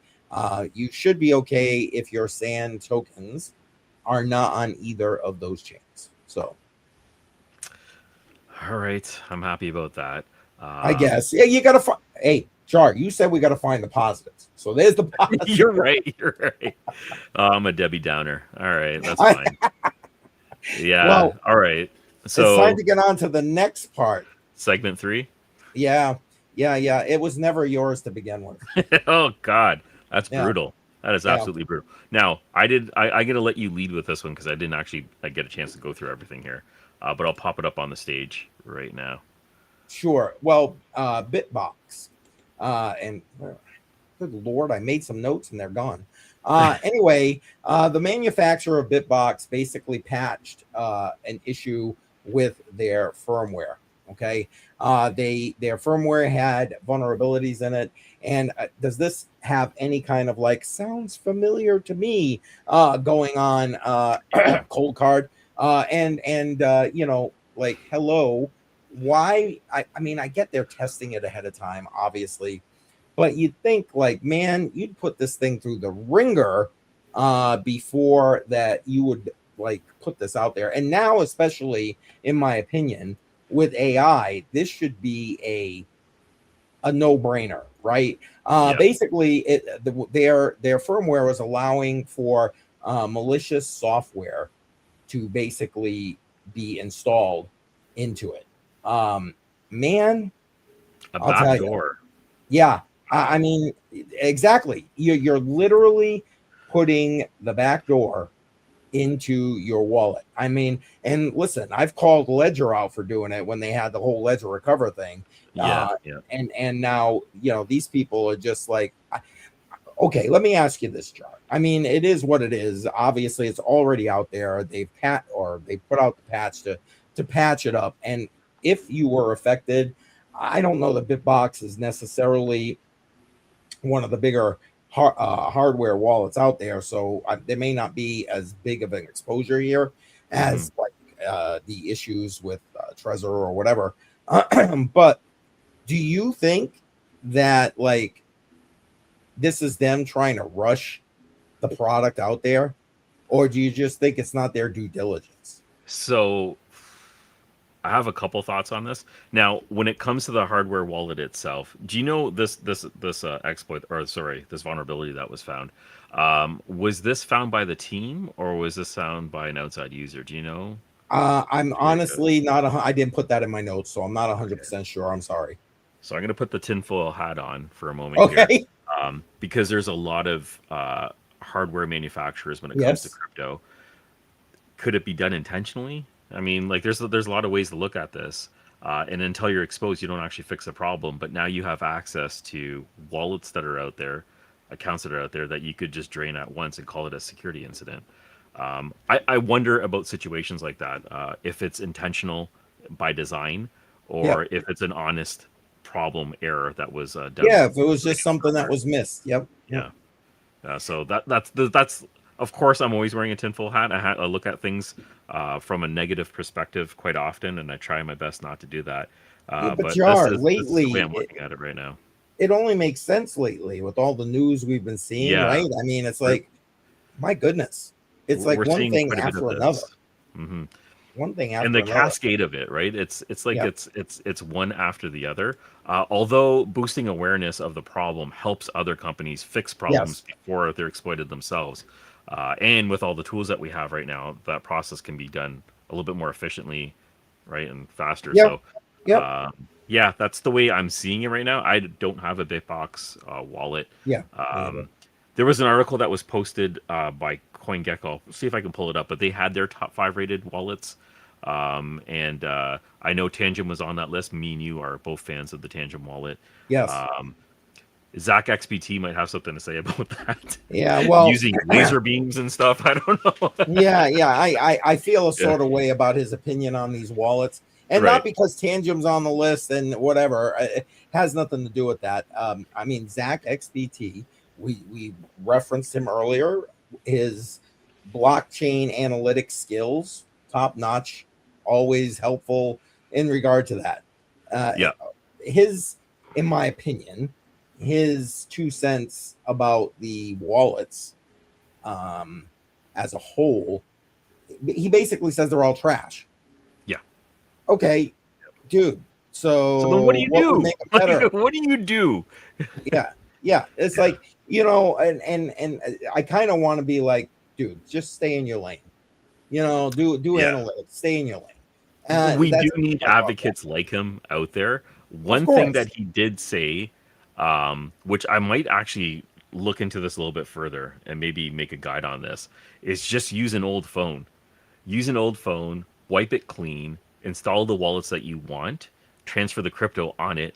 you should be okay if your sand tokens are not on either of those chains. So All right. I'm happy about that. I Um, guess, yeah, you gotta find. Hey, Char, you said we gotta find the positives. So there's the positive. you're right. You're right. I'm a Debbie Downer. All right. That's I, fine. Yeah. well, All right. it's time So, to get on to the next part. segment three. Yeah, yeah. It was never yours to begin with. Oh, God. That's Yeah, brutal. That is yeah, absolutely brutal. Now, I got to let you lead with this one because I didn't actually get a chance to go through everything here. But I'll pop it up on the stage right now. sure. Well, Bitbox, and good lord, I made some notes and they're gone. Anyway, the manufacturer of Bitbox basically patched an issue with their firmware. Okay, their firmware had vulnerabilities in it, and does this have any kind of like sounds familiar to me going on? Cold card, and you know, like hello. Why? I mean, I get they're testing it ahead of time, obviously, but you'd think like, man, you'd put this thing through the ringer before that you would like put this out there. And now, especially in my opinion, with AI, this should be a no-brainer, right? Yep. Basically, their firmware was allowing for malicious software to basically be installed into it. Um, Man, A I'll back tell you. door. Yeah, I Wow. mean, exactly. You're literally putting the back door into your wallet. I mean, and listen, I've called Ledger out for doing it when they had the whole Ledger Recover thing, Yeah. uh, Yeah. and now these people are just like, okay. Let me ask you this, Jar. I mean, it is what it is. Obviously, it's already out there. They put out the patch to patch it up, and if you were affected, I don't know that Bitbox is necessarily one of the bigger hardware wallets out there, so there may not be as big of an exposure here Hmm. as like the issues with Trezor or whatever. But do you think that like this is them trying to rush the product out there, or do you just think it's not their due diligence? So I have a couple thoughts on this. Now, when it comes to the hardware wallet itself, do you know this exploit, or sorry, this vulnerability that was found? Was this found by the team or was this found by an outside user? Do you know? I'm Like, honestly not. I didn't put that in my notes, so I'm not okay. 100% sure. I'm sorry. So I'm going to put the tinfoil hat on for a moment here, Okay. because there's a lot of hardware manufacturers when it comes to Yes. crypto. Could it be done intentionally? I mean, like there's a lot of ways to look at this, and until you're exposed, you don't actually fix the problem. But now you have access to wallets that are out there. accounts that are out there that you could just drain at once and call it a security incident. I wonder about situations like that, if it's intentional by design Yeah. or if it's an honest problem error that was done. Yeah. If it was just something that was missed. Yep. Yeah. So that's of course I'm always wearing a tinfoil hat. I look at things from a negative perspective quite often, and I try my best not to do that. Yeah, but But Jar, this is the way lately, I'm looking at it right now. it only makes sense lately with all the news we've been seeing, Yeah, right? I mean, it's like, my goodness, it's like we're one seeing thing quite a bit of after another, this. Hmm. one thing And after the another. cascade of it, right? It's like Yeah. it's one after the other. Although boosting awareness of the problem helps other companies fix problems Yes. before they're exploited themselves, and with all the tools that we have right now, that process can be done a little bit more efficiently, right, and faster. Yep. So, Yep. yeah, that's the way I'm seeing it right now. I don't have a Bitbox wallet. Yeah. There was an article that was posted by CoinGecko. I'll see if I can pull it up, but they had their top 5 rated wallets. And I know Tangent was on that list. Me and you are both fans of the Tangent wallet. Yes. ZachXBT might have something to say about that. Yeah. Well, Using laser beams and stuff. I don't know. yeah. I feel a Yeah. sort of way about his opinion on these wallets, and not Right. because Tangent's on the list and whatever. It has nothing to do with that. I mean, ZachXBT, we referenced him earlier. His blockchain analytics skills, top notch, always helpful in regard to that. Yeah. His, in my opinion, his 2 cents about the wallets as a whole, he basically says they're all trash. Yeah. Okay, dude. So then what do you what would do? make it better? What do you do? Yeah. It's like, and I kind of want to be like, dude, just stay in your lane. Do Yeah. analytics, stay in your lane. We do That's need advocates like him out there. One course. thing that he did say, which I might actually look into this a little bit further and maybe make a guide on this, is just use an old phone. Use an old phone, wipe it clean, install the wallets that you want, transfer the crypto on it,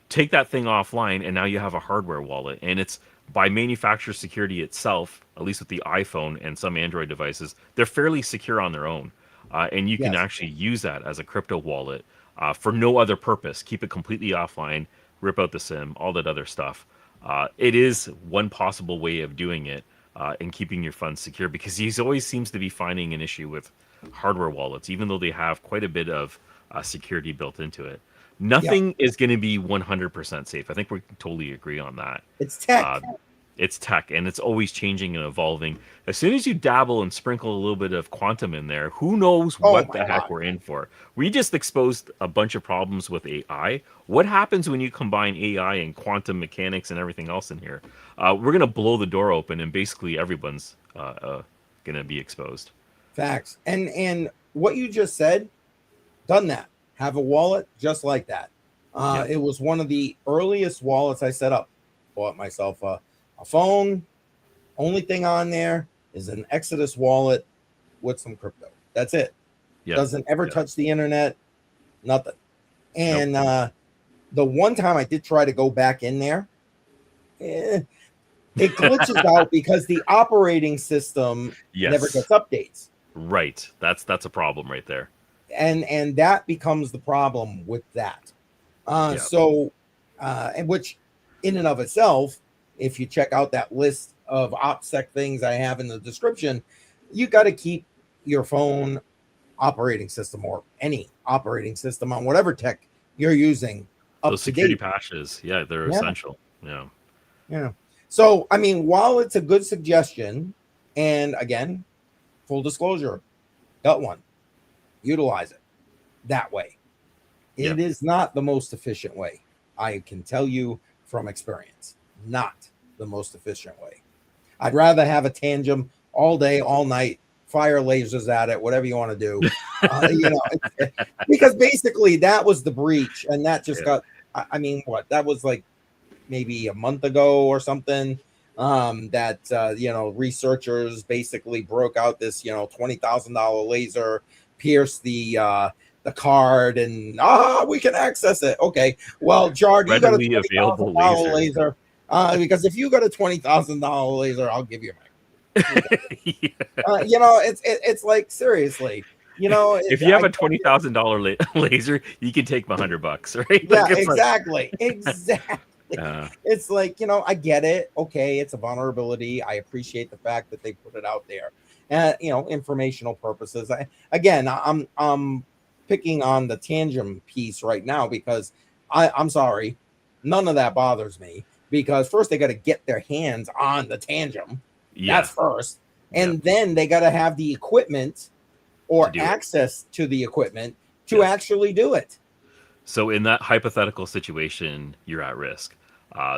take that thing offline, and now you have a hardware wallet. And it's by manufacturer security itself, at least with the iPhone and some Android devices, they're fairly secure on their own. And you can Yes. actually use that as a crypto wallet for no other purpose. Keep it completely offline, rip out the SIM, all that other stuff. It is one possible way of doing it and keeping your funds secure, because he always seems to be finding an issue with hardware wallets, even though they have quite a bit of security built into it. Nothing is going to be 100% safe. I think we totally agree on that. It's tech. It's tech, and it's always changing and evolving. As soon as you dabble and sprinkle a little bit of quantum in there, who knows what the heck we're in for? We just exposed a bunch of problems with AI. What happens when you combine AI and quantum mechanics and everything else in here? We're going to blow the door open, and basically everyone's going to be exposed. Facts. And what you just said, done that. Have a wallet just like that. It was one of the earliest wallets I set up. Bought myself a phone. Only thing on there is an Exodus wallet with some crypto. That's it. Yeah. Doesn't ever touch the internet. Nothing. And the one time I did try to go back in there, it glitches out because the operating system never gets updates. Right. That's a problem right there. And that becomes the problem with that. So, and which in and of itself, if you check out that list of OPSEC things I have in the description, you got to keep your phone operating system or any operating system on whatever tech you're using up Those to security date. patches, they're essential. Yeah. So, I mean, while it's a good suggestion, and again, full disclosure, got one, utilize it that way. It is not the most efficient way. I can tell you from experience, not the most efficient way. I'd rather have a tangent all day, all night, fire lasers at it, whatever you want to do. Because basically that was the breach, and that just got. I mean, that was like maybe a month ago or something. That researchers basically broke out this $20,000 laser, pierced the card, and we can access it. Okay, well, Jar, you got a $20,000 laser. Because if you got a $20,000 laser, I'll give you mine. Yeah. It's like, seriously, If you have a $20,000 laser, you can take my $100, right? yeah, Like it's like, exactly. Exactly. It's like, I get it. Okay, it's a vulnerability. I appreciate the fact that they put it out there. Informational purposes. I'm picking on the Tangent piece right now because I'm sorry, none of that bothers me because first they got to get their hands on the Tangent. yeah, That's first. yeah, And then they got to have the equipment to or do it. access to the equipment to Yes. actually do it. So in that hypothetical situation, you're at risk.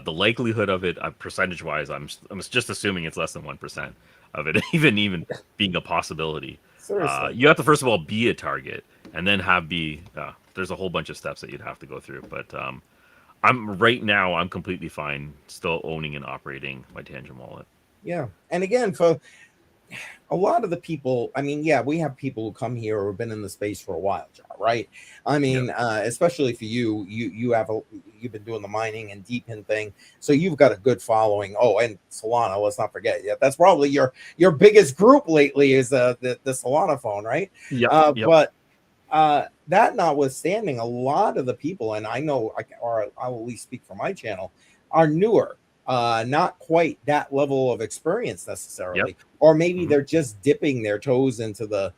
The likelihood of it, percentage-wise, I'm just assuming it's less than 1% of it, even being a possibility. Seriously. You have to first of all be a target, and then there's a whole bunch of steps that you'd have to go through. But I'm completely fine still owning and operating my Tangent wallet. Yeah. And again, for a lot of the people, I mean, yeah, we have people who come here who have been in the space for a while, right? I mean, especially for you've been doing the mining and deep in thing, so you've got a good following. Oh, and Solana, let's not forget. Yeah, that's probably your biggest group lately is the Solana phone, right? Yep. But that notwithstanding, a lot of the people, and I know, I'll at least speak for my channel, are newer. Not quite that level of experience necessarily, Yep. or maybe they're just dipping their toes into the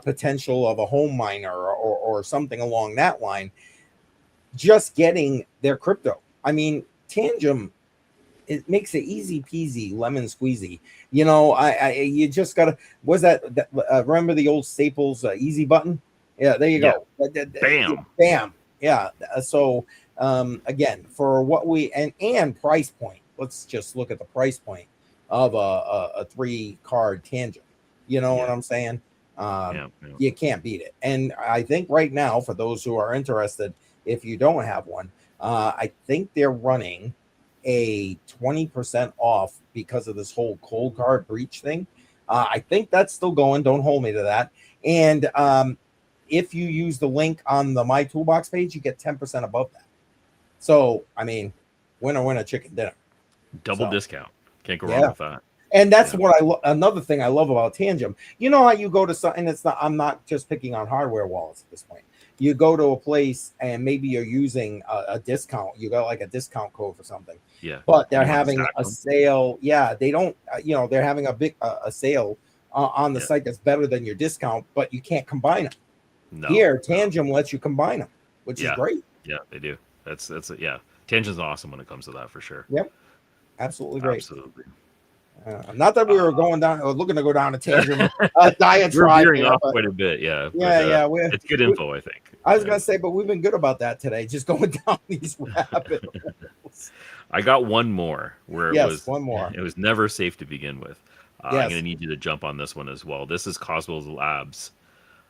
potential of a home miner or something along that line, just getting their crypto. I mean, Tangent, it makes it easy peasy, lemon squeezy. You just gotta. Remember the old Staples easy button? Yeah, there you go. Bam. Bam. Yeah. So again, for what and price point. Let's just look at the price point of a 3-card Tangent. You know what I'm saying? You can't beat it. And I think right now, for those who are interested, if you don't have one, I think they're running a 20% off because of this whole cold card breach thing. I think that's still going. Don't hold me to that. And if you use the link on the My Toolbox page, you get 10% above that. So, I mean, winner, chicken dinner. Double discount. Can't go wrong with that. And that's what another thing I love about Tangent. You know how you go to something, I'm not just picking on hardware wallets at this point. You go to a place and maybe you're using a discount. You got like a discount code for something. Yeah. But they're having a sale. Yeah, they don't, they're having a sale on the site that's better than your discount, but you can't combine them. No, here, Tangent lets you combine them, which is great. Yeah, they do. That's Tangent's awesome when it comes to that for sure. Yep. Absolutely great. Absolutely. Not that we were looking to go down a Tangent diatribe. We're veering off quite a bit, yeah. It's good info, I think. I was gonna say, but we've been good about that today, just going down these rabbit holes. I got one more where one more. It was never safe to begin with. I'm gonna need you to jump on this one as well. This is Cosmos Labs.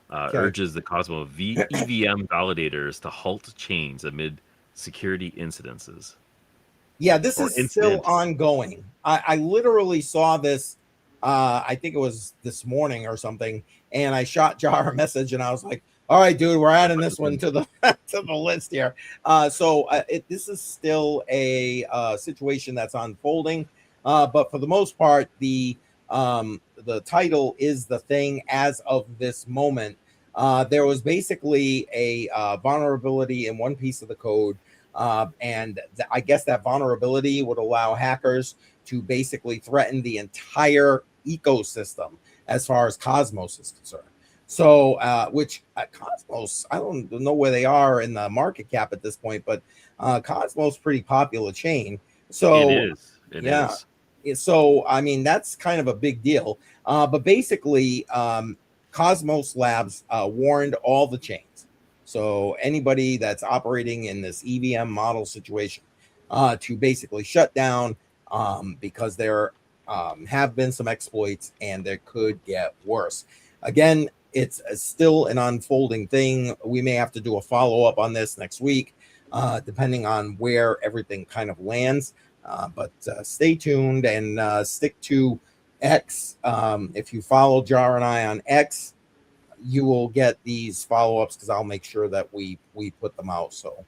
Urges the Cosmos EVM validators to halt chains amid security incidences. Yeah, this is still ongoing. I literally saw this, I think it was this morning or something, and I shot Jar a message, and I was like, all right, dude, we're adding this one to the to the list here. This is still a situation that's unfolding, but for the most part, the title is the thing as of this moment. There was basically a vulnerability in one piece of the code. And I guess that vulnerability would allow hackers to basically threaten the entire ecosystem as far as Cosmos is concerned. So, which Cosmos, I don't know where they are in the market cap at this point, but Cosmos pretty popular chain. So it is. So, I mean, that's kind of a big deal. But basically, Cosmos Labs warned all the chains. So anybody that's operating in this EVM model situation to basically shut down because there have been some exploits and there could get worse. Again, it's still an unfolding thing. We may have to do a follow-up on this next week, depending on where everything kind of lands. But stay tuned and stick to X. If you follow Jar and I on X, you will get these follow-ups because I'll make sure that we put them out. So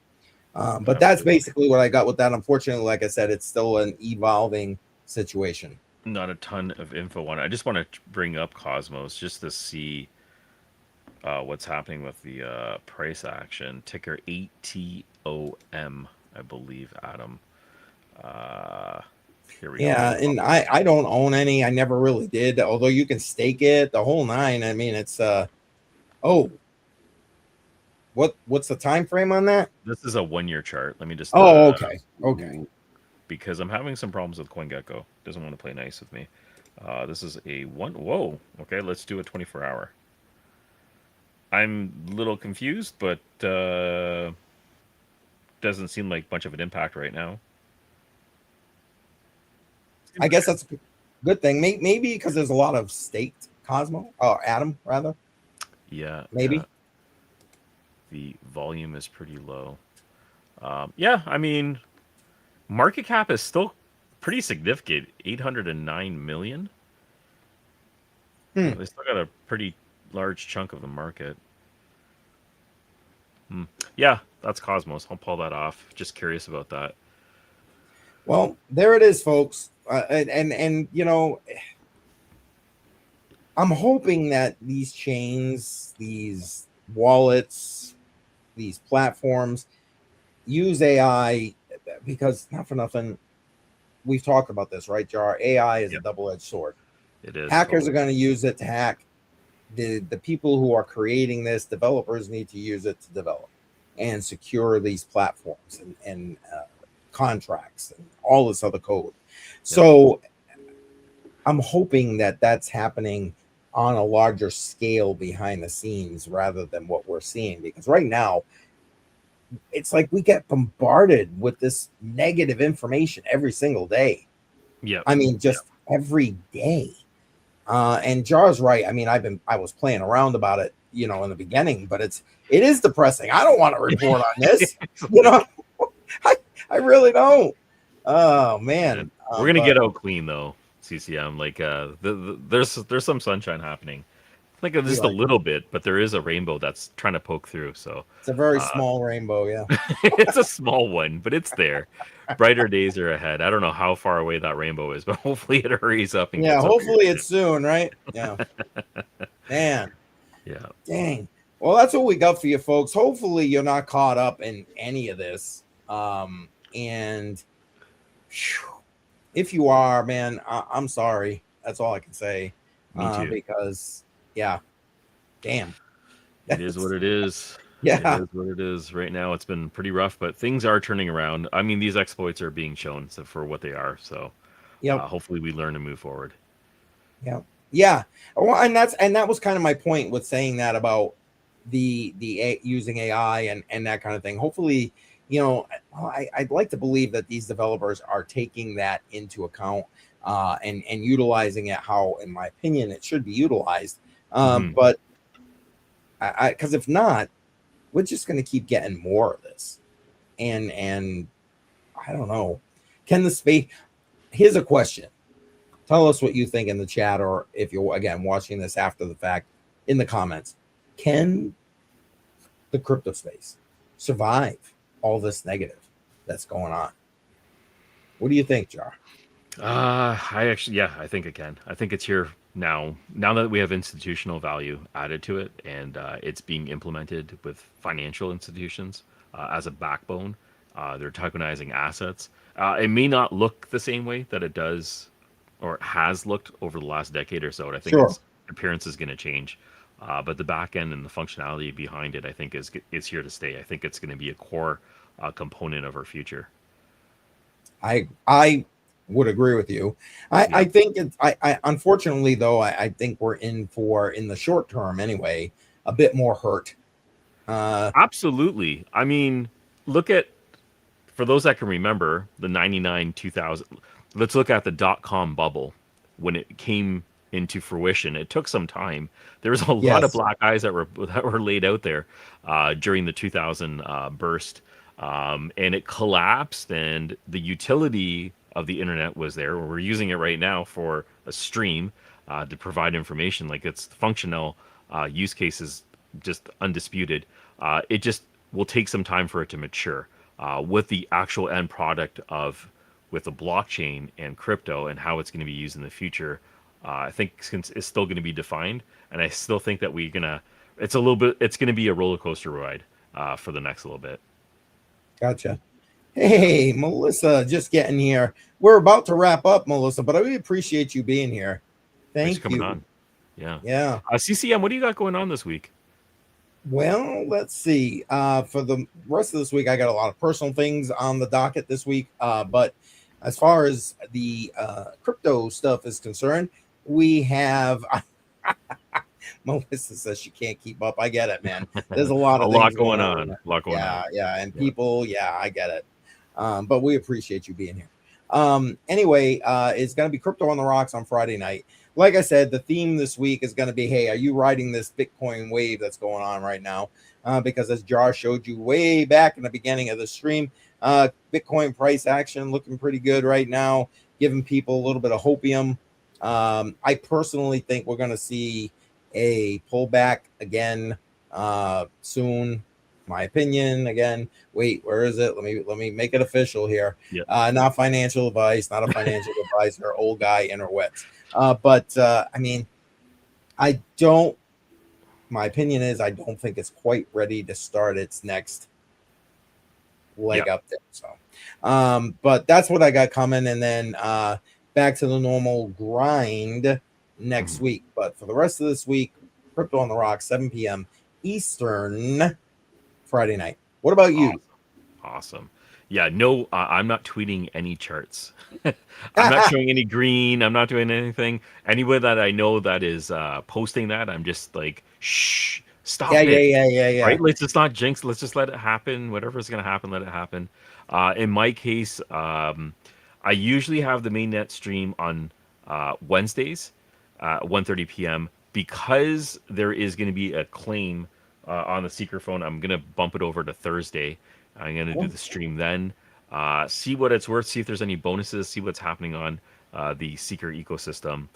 But that's basically what I got with that. Unfortunately, like I said, it's still an evolving situation. Not a ton of info on it. I just want to bring up Cosmos just to see what's happening with the price action. Ticker ATOM, I believe, Adam. Uh, Here we go. Yeah, and I don't own any. I never really did. Although you can stake it, the whole nine. I mean, it's oh, what's the time frame on that? This is a 1-year chart. Let me just. Oh, okay. Because I'm having some problems with CoinGecko. Doesn't want to play nice with me. This is a one. Whoa. Okay, let's do a 24-hour. I'm a little confused, but doesn't seem like much of an impact right now. I guess that's a good thing. Maybe because there's a lot of staked Cosmo or Atom rather. Yeah. Maybe. The volume is pretty low. Yeah, I mean, market cap is still pretty significant. 809 million. They still got a pretty large chunk of the market. Yeah, that's Cosmos. I'll pull that off. Just curious about that. Well, there it is, folks. And you know, I'm hoping that these chains, these wallets, these platforms use AI, because not for nothing, we've talked about this, right, Jar? AI is a double-edged sword. It is. Hackers are going to use it to hack. The people who are creating this, developers need to use it to develop and secure these platforms and contracts and all this other code. So I'm hoping that that's happening on a larger scale behind the scenes rather than what we're seeing, because right now it's like we get bombarded with this negative information every single day. Yeah. I mean, just every day. And Jar's right. I mean, I was playing around about it, you know, in the beginning, but it is depressing. I don't want to report on this. You know, I really don't. Oh man. We're gonna get out clean though, CCM. Like there's some sunshine happening. Like just a little bit, but there is a rainbow that's trying to poke through. So it's a very small rainbow, yeah. It's a small one, but it's there. Brighter days are ahead. I don't know how far away that rainbow is, but hopefully it hurries up and gets hopefully it's soon, right? Yeah. Man. Yeah. Dang. Well, that's what we got for you folks. Hopefully you're not caught up in any of this. And if you are, man, I'm sorry. That's all I can say. Me too. Because yeah, damn. It is what it is. Yeah. It is what it is. Right now it's been pretty rough, but things are turning around. I mean, these exploits are being shown for what they are. So hopefully we learn to move forward. Yeah. Yeah. Well, and that was kind of my point with saying that about the using AI and that kind of thing. Hopefully, you know, I'd like to believe that these developers are taking that into account and utilizing it how, in my opinion, it should be utilized. But because if not, we're just going to keep getting more of this. And I don't know. Can the space? Here's a question. Tell us what you think in the chat, or if you're again watching this after the fact, in the comments. Can the crypto space survive all this negative that's going on? What do you think, Jar? I think it can. I think it's here now. Now that we have institutional value added to it, and it's being implemented with financial institutions as a backbone, they're tokenizing assets. It may not look the same way that it does or has looked over the last decade or so. And I think its appearance is going to change. But the back end and the functionality behind it, I think, is here to stay. I think it's going to be a core component of our future. I would agree with you. I think it's I unfortunately though I think we're in the short term anyway a bit more hurt. Absolutely. I mean, look at, for those that can remember, the 99 2000. Let's look at the .com bubble when it came into fruition. It took some time. There was a lot of black eyes that were laid out there during the 2000 burst, and it collapsed. And the utility of the internet was there. We're using it right now for a stream to provide information. Like, its functional use cases just undisputed. It just will take some time for it to mature. with the actual end product of with the blockchain and crypto and how it's going to be used in the future, I think is still going to be defined. And I still think that it's going to be a roller coaster ride for the next little bit. Gotcha. Hey, Melissa, just getting here. We're about to wrap up, Melissa, but I really appreciate you being here. Thanks for Thank coming you. on. Yeah. Yeah. CCM, what do you got going on this week? Well, let's see. For the rest of this week, I got a lot of personal things on the docket this week. But as far as the crypto stuff is concerned, we have Melissa says she can't keep up. I get it, man. There's a lot of things going on. A lot going on. Yeah. And people, I get it. But we appreciate you being here. Anyway, it's going to be Crypto on the Rocks on Friday night. Like I said, the theme this week is going to be, hey, are you riding this Bitcoin wave that's going on right now? Because as Jar showed you way back in the beginning of the stream, Bitcoin price action looking pretty good right now, giving people a little bit of hopium. I personally think we're going to see a pullback again soon. My opinion again. Wait, where is it? Let me make it official here. Yep. Not financial advice, not a financial advisor, old guy interwebs. But I mean, my opinion is I don't think it's quite ready to start its next leg up there. So, but that's what I got coming. And then back to the normal grind next week. But for the rest of this week, Crypto on the Rocks, 7 p.m. Eastern, Friday night. What about you? Awesome. Yeah, no, I'm not tweeting any charts. I'm not showing any green. I'm not doing anything. Anyone that I know that is posting that, I'm just like, shh, stop it. Yeah. Right? Let's just not jinx. Let's just let it happen. Whatever's going to happen, let it happen. In my case, I usually have the mainnet stream on Wednesdays, 1:30 p.m. Because there is going to be a claim on the Seeker phone. I'm going to bump it over to Thursday. I'm going to do the stream then, see what it's worth, see if there's any bonuses, see what's happening on the Seeker ecosystem.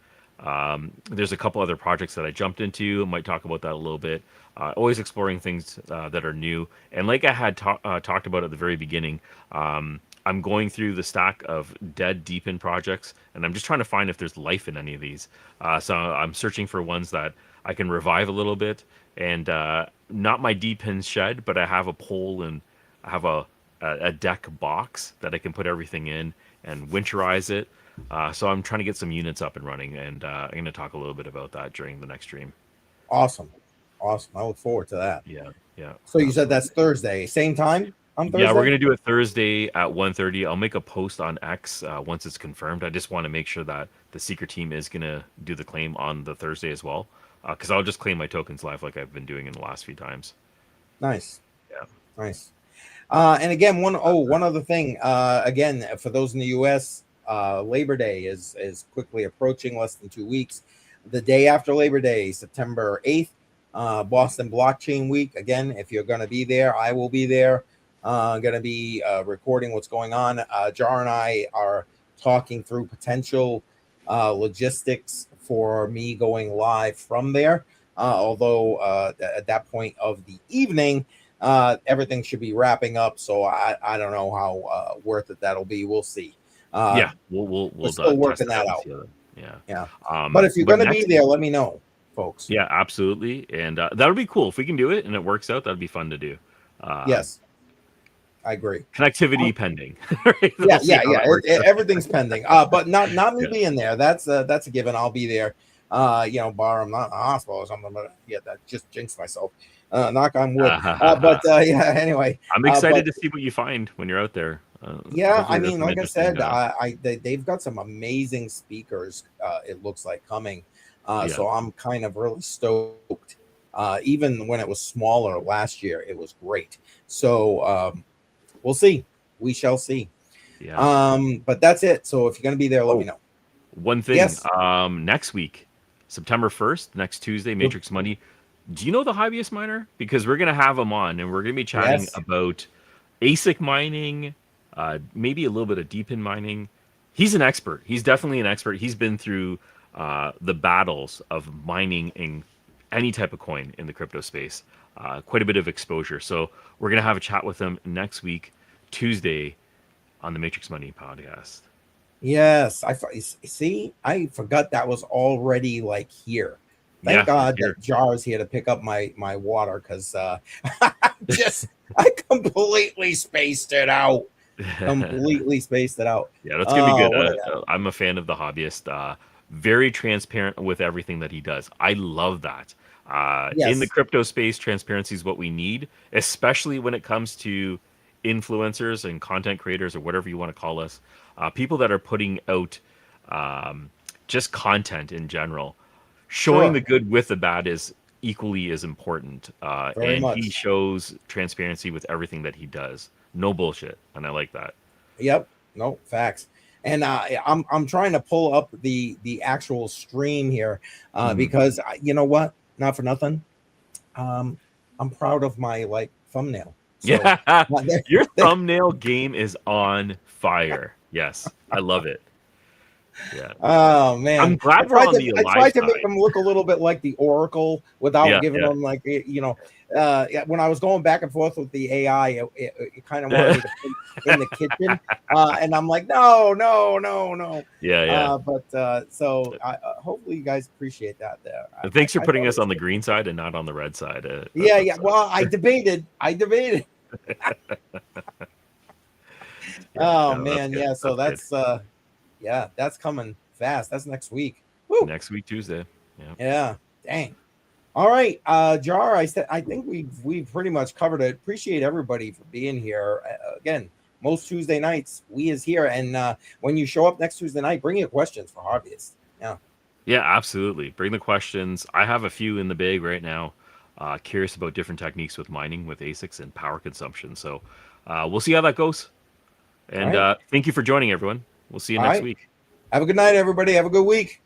There's a couple other projects that I jumped into. I might talk about that a little bit. Always exploring things that are new. And like I had talked about at the very beginning, I'm going through the stack of dead deepen projects, and I'm just trying to find if there's life in any of these. So I'm searching for ones that I can revive a little bit. And not my deepen shed, but I have a pole and I have a deck box that I can put everything in and winterize it. So I'm trying to get some units up and running, and I'm going to talk a little bit about that during the next stream. Awesome. I look forward to that. Yeah. So you said that's Thursday, same time on Thursday? Yeah, we're going to do it Thursday at 1:30. I'll make a post on X once it's confirmed. I just want to make sure that the Seeker team is going to do the claim on the Thursday as well, because I'll just claim my tokens live like I've been doing in the last few times. Nice. Yeah. Nice. And again, one other thing. Again, for those in the U.S., Labor Day is quickly approaching, less than 2 weeks. The day after Labor Day, September 8th, Boston Blockchain Week. Again, if you're going to be there, I will be there. I'm going to be recording what's going on. Jar and I are talking through potential logistics for me going live from there. Although at that point of the evening, everything should be wrapping up. So I don't know how worth it that'll be. We'll see. Yeah, we'll still working that out. Yeah. But if you're going to be there, let me know, folks. Yeah, absolutely. And that'll be cool if we can do it and it works out. That'd be fun to do. Yes, I agree. Connectivity pending. Right? Yeah. Everything's pending. But not me being there. That's a given. I'll be there. Bar I'm not in the hospital or something. But yeah, that just jinxed myself. Knock on wood. Anyway, I'm excited to see what you find when you're out there. I mean, like I said, they've got some amazing speakers. It looks like coming. So I'm kind of really stoked. Even when it was smaller last year, it was great. So we'll see. We shall see. Yeah. But that's it. So if you're going to be there, let me know. One thing. Yes. Next week, September 1st, next Tuesday, Matrix Money. Do you know the hobbyist miner? Because we're going to have him on, and we're going to be chatting about ASIC mining, maybe a little bit of deep in mining. He's an expert. He's definitely an expert. He's been through the battles of mining in any type of coin in the crypto space. Quite a bit of exposure. So we're going to have a chat with him next week Tuesday on the Matrix Money podcast. Yes, see. I forgot that was already like here. Thank God that Jar is here to pick up my water, because I completely spaced it out. Completely spaced it out. Yeah, that's gonna be good. I'm a fan of the hobbyist. Very transparent with everything that he does. I love that. In the Yes, crypto space, transparency is what we need, especially when it comes to influencers and content creators, or whatever you want to call us. People that are putting out just content in general. Showing the sure, good with the bad is equally as important. very And he much. shows transparency with everything that he does. No bullshit. And I like that. Yep. No facts. And I'm trying to pull up the actual stream here, because you know what? Not for nothing. I'm proud of my thumbnail. So Yeah. there, Your thumbnail game is on fire. Yes. I love it. Yeah. oh I'm man, glad we're on the I live tried to make side. them look a little bit like the Oracle without Yeah. giving Yeah. them yeah, when I was going back and forth with the AI, it kind of wanted me to put in the kitchen, and I'm like, no. Yeah. Yeah. So hopefully you guys appreciate that. There, Thanks for I putting thought it us was on the good. green side and not on the red side. Yeah, yeah. Well, I debated. Yeah, Oh no, that's man, good. yeah. So That's good. that's coming fast. That's next week. Woo. Next week, Tuesday. Yeah. Yeah. Dang. All right, Jar. I think we've pretty much covered it. Appreciate everybody for being here. Again, most Tuesday nights we is here, and when you show up next Tuesday night, bring your questions for hobbyists. Yeah. Yeah, absolutely. Bring the questions. I have a few in the bag right now. Curious about different techniques with mining, with ASICs, and power consumption. So we'll see how that goes. All And right. thank you for joining, everyone. We'll see you All next right. week. Have a good night, everybody. Have a good week.